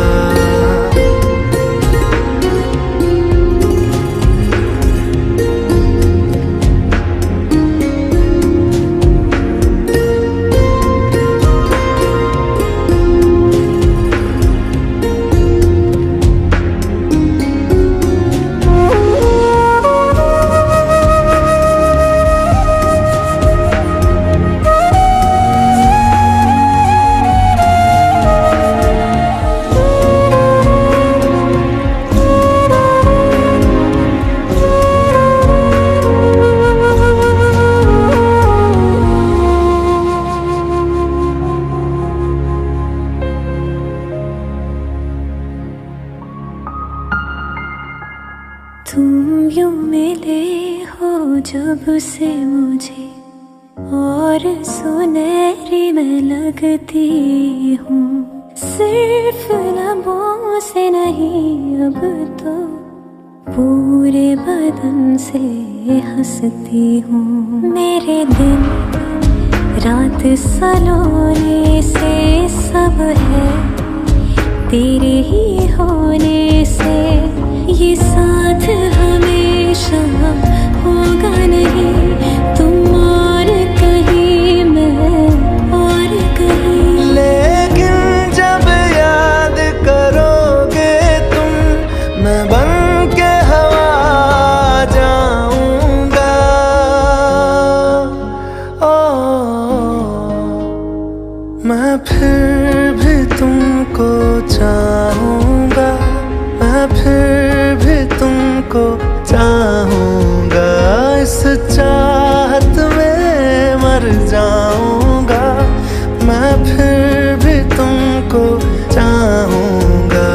तुम यूं मिले हो जब से मुझे, और सुनहरी मैं लगती हूँ। सिर्फ लबों से नहीं अब तो पूरे बदन से हंसती हूँ। मेरे दिन रात सलोने से सब है तेरे ही होने से। ये साथ हमेशा होगा नहीं, तुम और कहीं मैं और कहीं।
लेकिन जब याद करोगे तुम, मैं बन के हवा जाऊंगा। मैं फिर भी तुमको चाहूंगा, मैं फिर भी तुमको चाहूंगा। इस चाहत में मर जाऊंगा, मैं फिर भी तुमको चाहूंगा।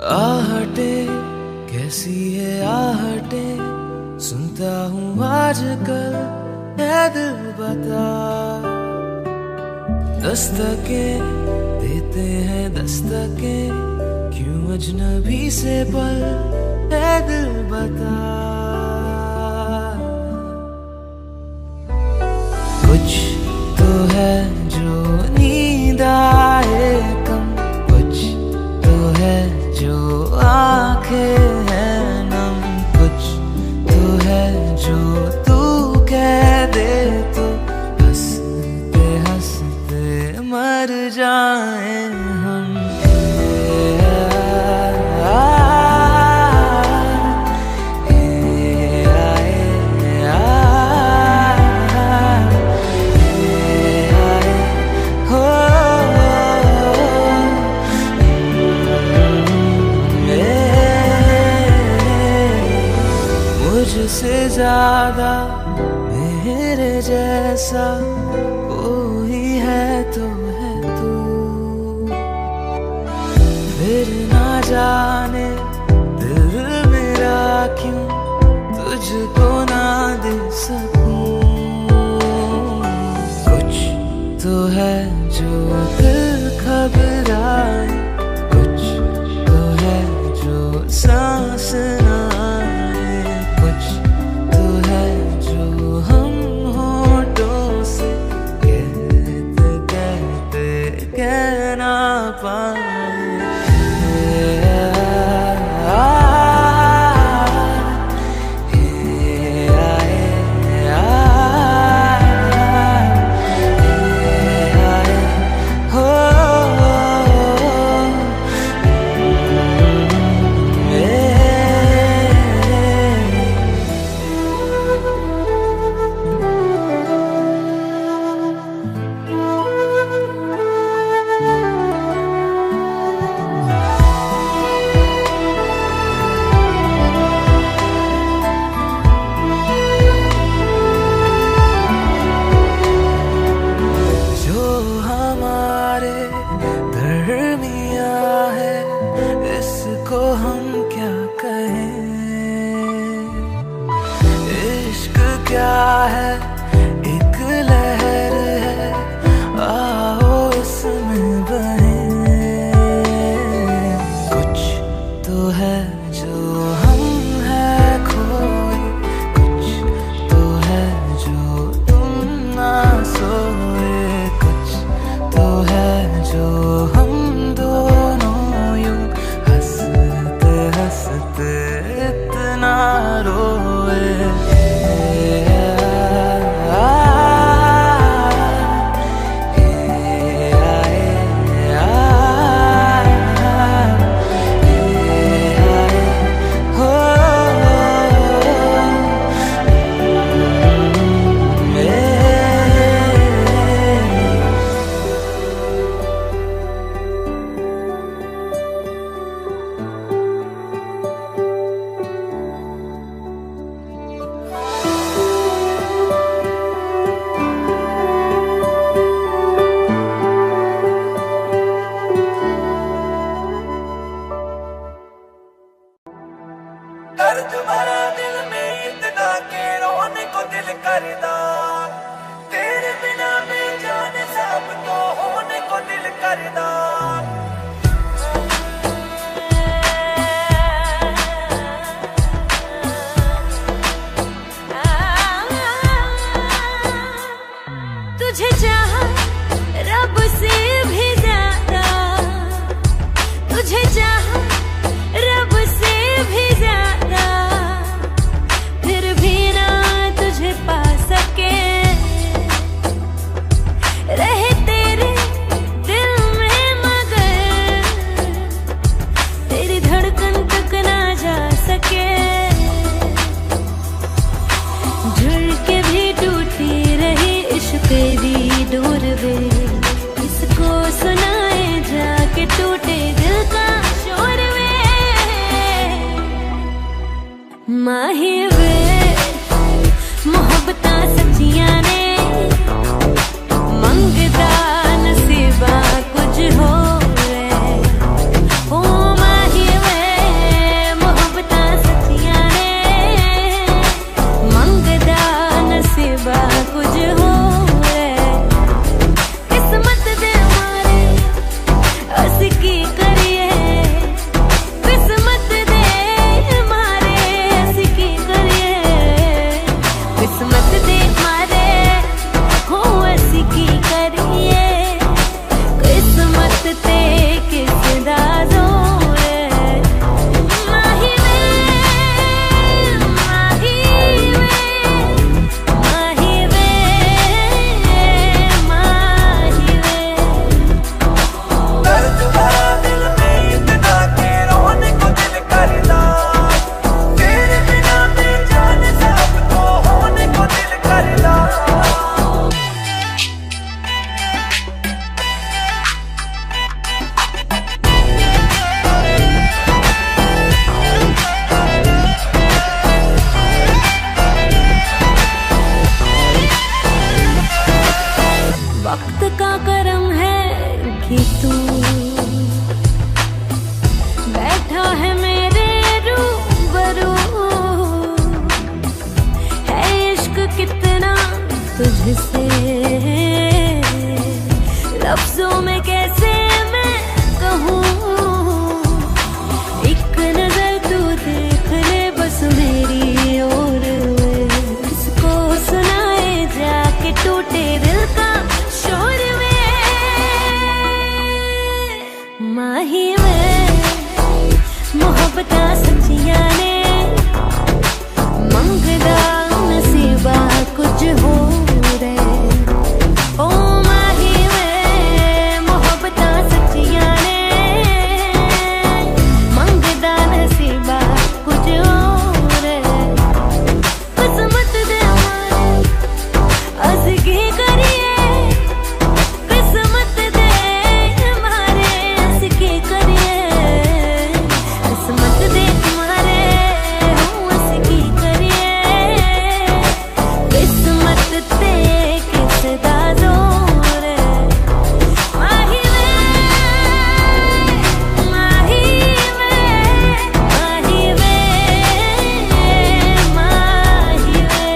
आहटे कैसी है आहटे, सुनता हूँ आजकल है दिल बता। दस्तके देते हैं दस्तके, क्यों अजनबी से पल है दिल बता। कुछ तो है जो नींद आए कम, कुछ तो है जो आंखें हैं नम, कुछ तो है जो तू कह दे तो हंसते हंसते मर जाए हम। ज्यादा मेरे जैसा कोई है तो है तू। फिर ना जाने दिल मेरा क्यों तुझको ना दे सकूं। कुछ तो है जो दिल घबराए, कुछ तो है जो सांस ना आए, कुछ तो है जो हम होठों से कहते कहते कह ना पाए। दर्द भरा दिल में इतना के रोने को दिल करदा, तेरे बिना बेजान सब तो होने को दिल करदा।
तुझे चाहा रब से भी ज्यादा, तुझे चाहा रब से भी ज्यादा, फिर भी ना तुझे पा सके। रहे तेरे दिल में मगर तेरी धड़कन तक ना जा सके। जुड़ के भी टूटी रही इश्क दी डोर वे, किसको सुनाए जाके टूटे दिल का शोर वे। माही वे मोहब्बतां सच्चियां ने, मंगदा नसीबा कुछ हो वे। ओ माही वे मोहब्बतां सच्चियां ने, मंगदा नसीबा कुछ हो वे। किस्मत दे मारे असी की करिए, किस्मत दे मारे असी की करिए।
तुझसे लफ्जों में कैसे मैं कहूँ, एक नजर तू देख ले बस मेरी ओर, किसको सुनाए जाके टूटे दिल का शोर में। माही में मोहब्बतां सच्चियां ने मंगदा नसीबा कुछ हो रे। ओ माही में मोहब्बतां सच्चियां ने मंगदा नसीबा कुछ हो रे। किस्मत दे मारे अस की करिए, किस्मत दे मारे अस की करिए, किस्मत दे मारे हम अस की करिए, किस्मत ते किसदा जोर है। माही वे, माही वे, माही वे, माही वे।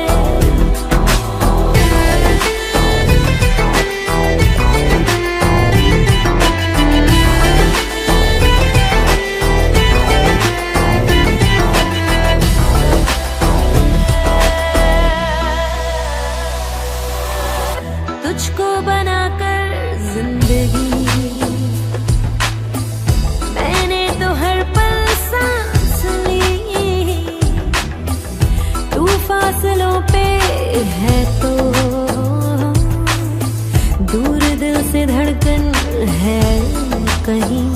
तुझको बनाकर जिंदगी मैंने तो हर पल सांस ली, तू फासलों पे है तो दूर दिल से धड़कन है कहीं,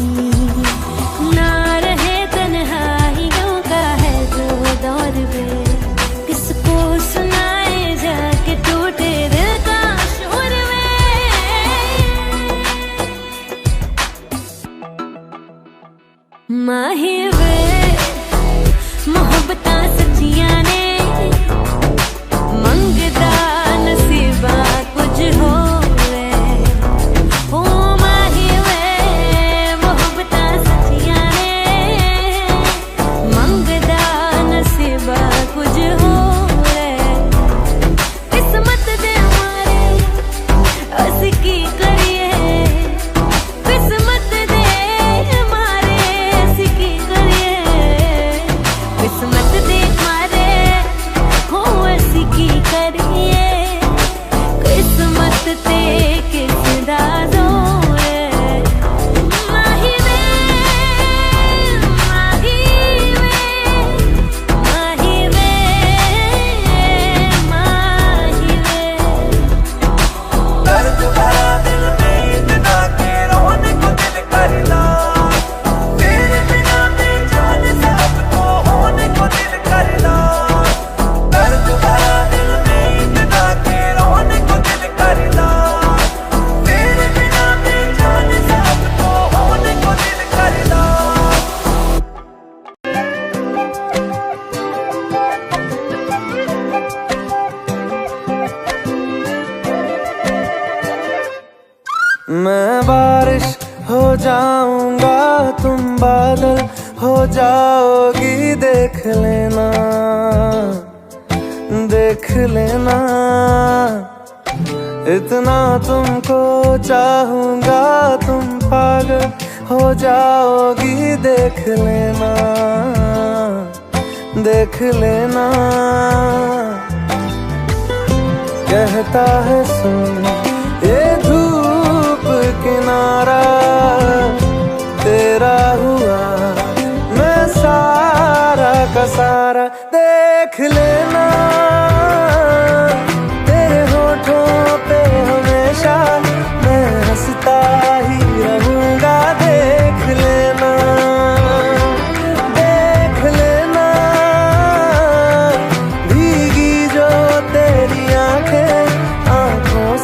ना रहे तन्हाइयों का है जो दौर में, किसको सुनाए जाके टूटे दिल का शोर में। माही वे मोहब्बतां सच्चियां ने मंगदा नसीबा कुछ हो रे। ओ माही वे मोहब्बतां सच्चियां ने मंगदा नसीबा कुछ हो रे। किस्मत दे मारे अस की करिए, किस्मत दे मारे अस की करिए, किस्मत दे मारे हो अस की करिए, किस्मत ते किसदा जोर है। माही वे, माही वे, माही वे, माही वे।
दर्द भरा दिल में इतना के रोने को दिल करना, तेरे बिना बेजान सबको होने को दिल करना। दर्द भरा दिल में इतना के रोने को दिल करना, तेरे बिना बेजान सबको होने को दिल करना। मैं बारिश हो जाऊंगा, तुम बादल हो जाओगी, देख लेना, देख लेना। इतना तुमको चाहूंगा, तुम पागल हो जाओगी, देख लेना, देख लेना। कहता है सुन ये धूप किनारा, तेरा हुआ मैं सारा का सारा, देख लेना। तेरे होठों पे हमेशा मैं हंसता ही रहूंगा, देख लेना, देख लेना। भीगी जो तेरी आंखें आंखों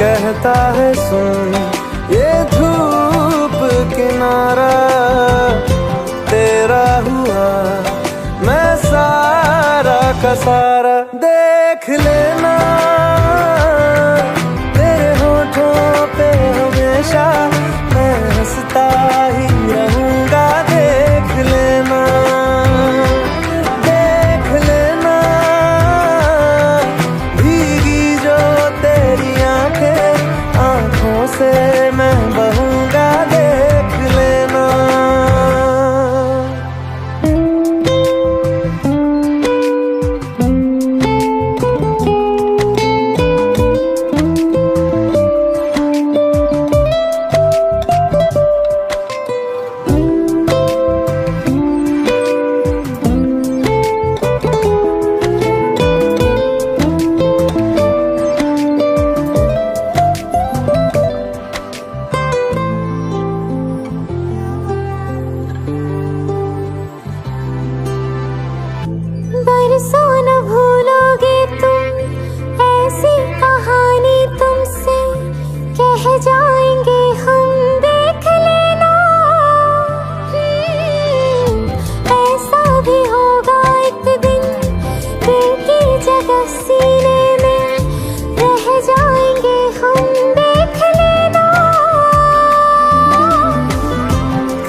कहता है सुन ये धूप किनारा, तेरा हुआ मैं सारा का सारा। देख लेना तेरे होठों पे हमेशा मैं हंसता ही रहूंगा। देख लेना, देख लेना भीगी जो तेरी आंखें, आंखों से मैं बहूंगा। देख लेना।
बरसों न भूलोगे तुम ऐसी कहानी, तुमसे कह जाएंगे हम। देख लेना ऐसा भी होगा एक दिन, दिल की जगह सीने में रह जाएंगे हम। देख लेना।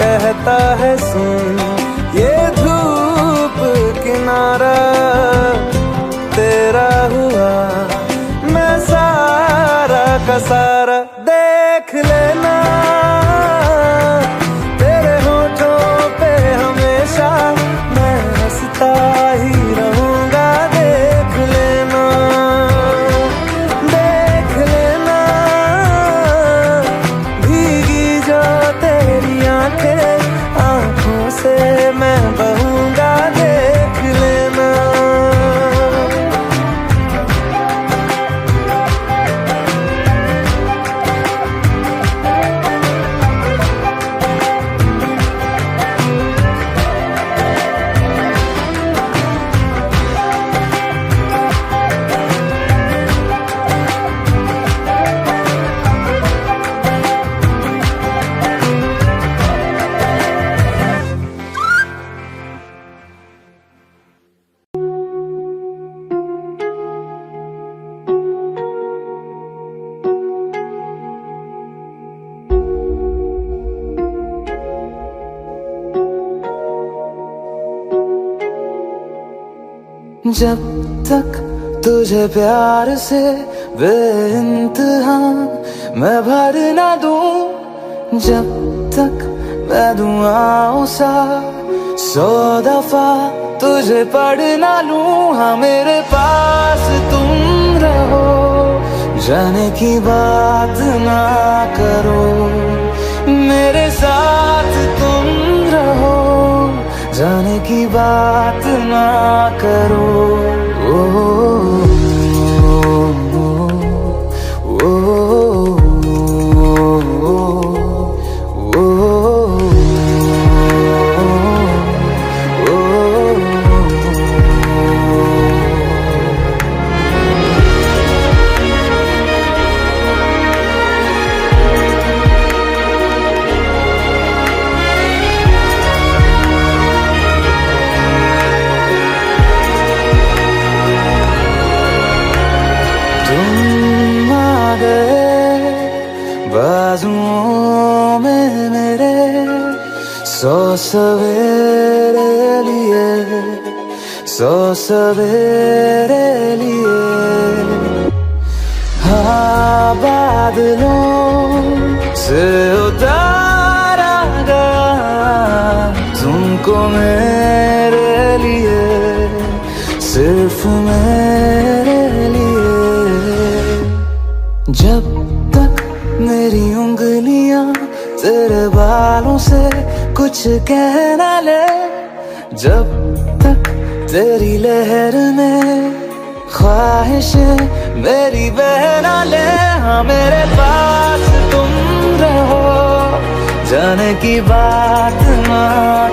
कहता है सुन ये धूप किनारा, तेरा हुआ मैं सारा का सारा। देख लेना तेरे होठों पे हमेशा मैं हंसता ही रहूंगा। देख लेना, देख लेना भीगी जो तेरी आंखें, आंखों से मैं बहूंगा। देख लेना।
जब तक तुझे प्यार से बेइंतहा मैं भर ना दूं, जब तक मैं दुआओं सा 100 दफा तुझे पढ़ ना लूं। हाँ मेरे पास तुम रहो, जाने की बात ना करो। मेरे साथ तुम रहो, जाने की बात ना करो। ओ, ओ, ओ, बाजुओं में मेरे 100 सवेरे लिए, 100 सवेरे लिए। हाँ बादलों से उतारा गया तुमको मेरे लिए, सिर्फ मेरे लिए। जब तक मेरी उंगलियां तेरे बालों से कुछ कह ना ले, जब तक तेरी लहर में ख्वाहिशें मेरी बह ना ले। हाँ मेरे पास तुम रहो, जाने की बात ना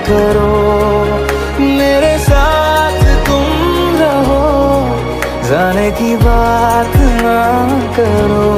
करो। मेरे साथ तुम रहो, जाने की बात ना करो।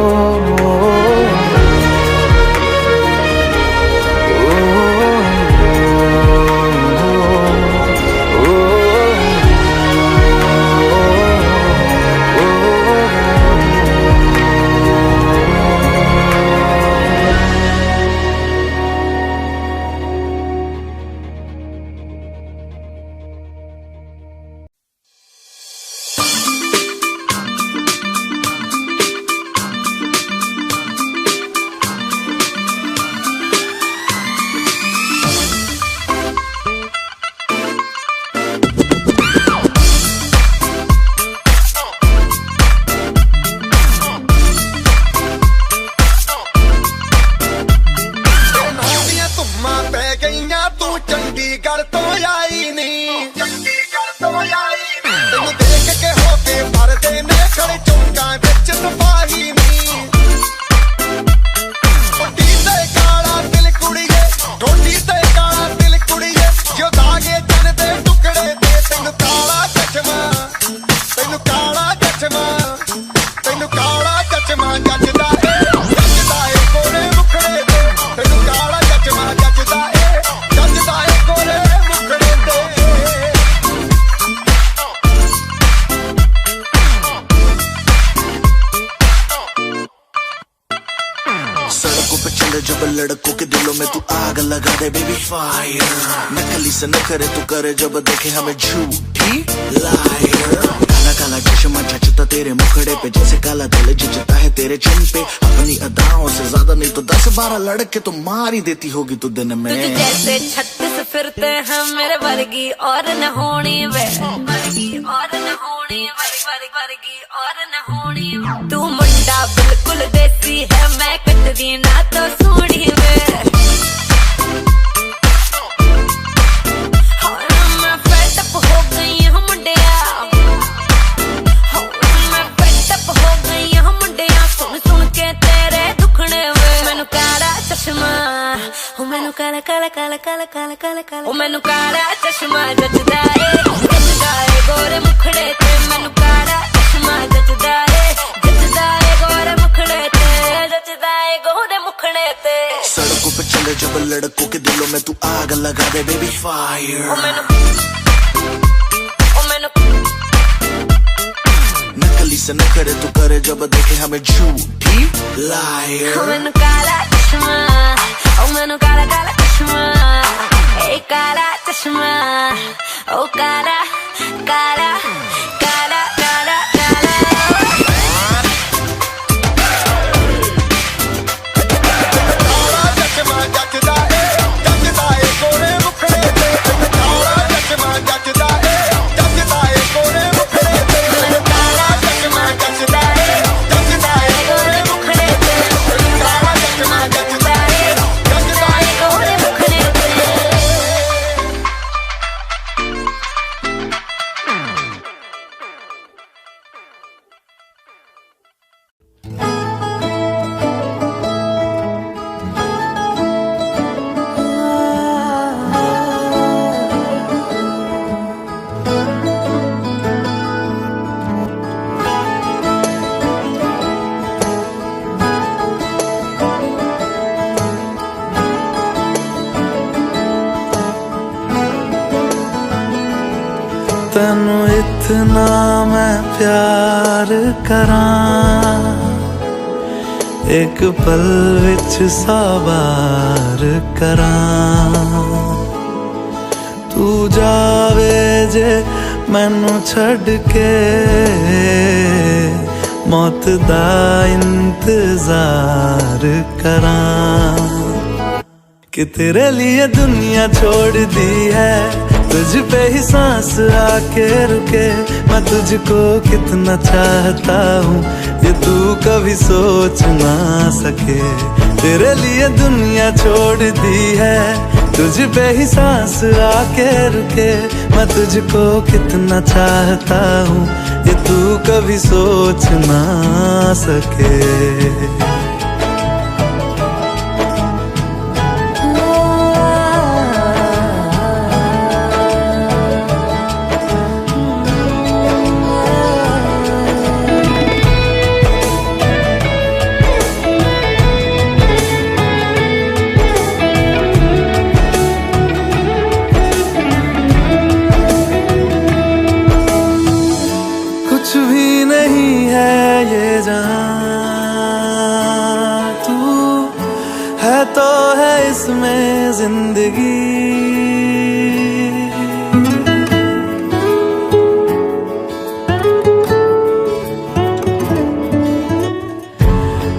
सिपाही नी पट्टी ते काला दिल कुड़िए ठोडी ते काला दिल कुड़िए जो दागे जन दे टुकड़े ते तेनू काला चश्मा जचदा ए गोरे मुखड़े ते तेनू काला चश्मा जचदा ए गोरे मुखड़े ते
सड़कों पे चले जब लड़कों के दिलों में तू आग लगा दे बेबी फायर नकली से न करे तू करे जब देखे हमें झूठी लायर काला काला चश्मा जचता तेरे मुखड़े पे जैसे काला दिल जचता है तेरे चिन पे अपनी अदाओं से ज्यादा नहीं तो 10-12 लड़के तो मार ही देती होगी तू दिन में
जैसे 36 फिरते हैं मेरे वर्गी और न होनी वे वर्गी और न होनी वर्गी और न होनी तू मुंडा बिल्कुल देसी है मैं कटदी ना तो सूढ़ी वे मैं फेड अप हो गई हूं मुंडिया मैं फेड अप हो गई हूं मुंडिया सुन सुन के तेरे दुखने वे मैनू काला चश्मा ओ मैनू काला काला काला काला काला काला काला ओ मैनू काला चश्मा जचदा ए गोरे मुखड़े ते मैनू काला चश्मा जचदा ए गोरे मुखड़े ते जचदा ए गोरे मुखड़े ते
सड़कों पे चले जब लड़कों के दिलों में तू आग लगा दे बेबी फायर नकली से न करे तू करे जब देखे हमें झूठी लायर
मैनू काला चश्मा ओ मैनू काला काला चश्मा ए काला चश्मा ओ काला काला काला काला काला
काला चश्मा जचदा ए गोरे मुखड़े ते काला चश्मा जचदा ए गोरे मुखड़े ते काला चश्मा जचदा ए गोरे मुखड़े ते काला चश्मा जचदा ए
गोरे मुखड़े ते
तेनू इतना मैं प्यार करां एक पल विच साबार करां तू जावे जे मैनू छड़ के मौत दा इंतजार करां कि तेरे लिए दुनिया छोड़ दी है तुझ पे ही सांस आके रुके मैं तुझको कितना चाहता हूँ ये तू कभी सोच ना सके तेरे लिए दुनिया छोड़ दी है तुझ पे ही सांस आके रुके मैं तुझको कितना चाहता हूँ ये तू कभी सोच ना सके तो है इसमें जिंदगी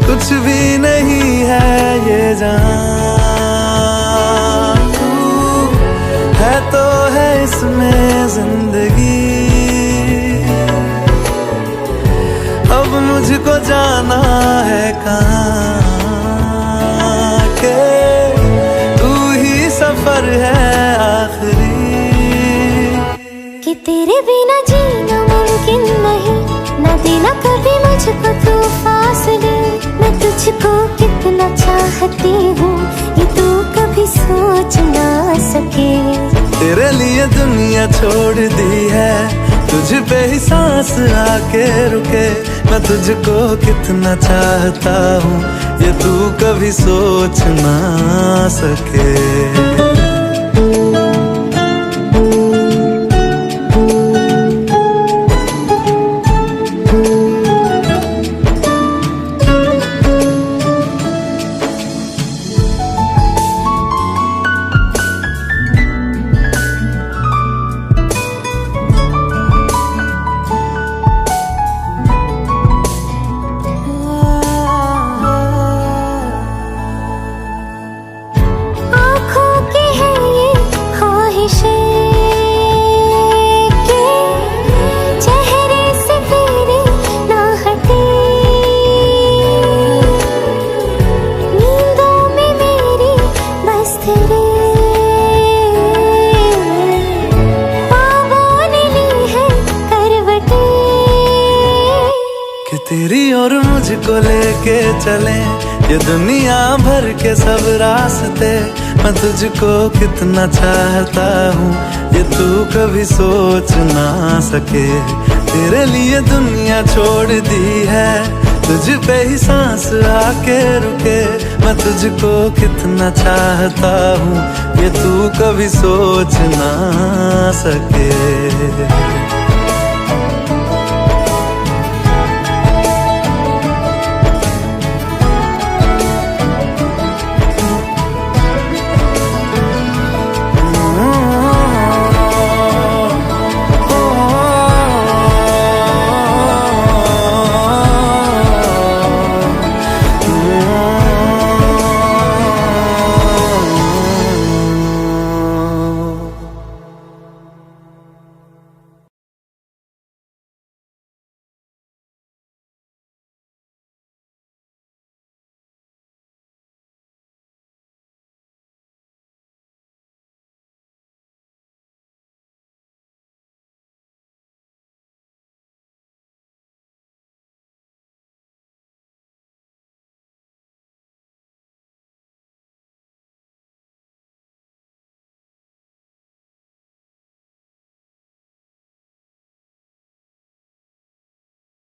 कुछ भी नहीं है ये जान तू है तो है इसमें जिंदगी अब मुझको जाना है कहाँ तू ही सफर है आखिरी
कि तेरे बिना जीना मुमकिन नहीं ना देना कभी मुझको तू फासले, मैं तुझको कितना चाहती हूँ ये तू कभी सोच ना सके।
तेरे लिए दुनिया छोड़ दी है, तुझ पे ही सांस आके रुके। मैं तुझको कितना चाहता हूँ ये तू कभी सोच ना सके। तेरी और मुझको लेके चले ये दुनिया भर के सब रास्ते। मैं तुझको कितना चाहता हूँ ये तू कभी सोच ना सके। तेरे लिए दुनिया छोड़ दी है, तुझ पे ही सांस आके रुके। मैं तुझको कितना चाहता हूँ ये तू कभी सोच ना सके।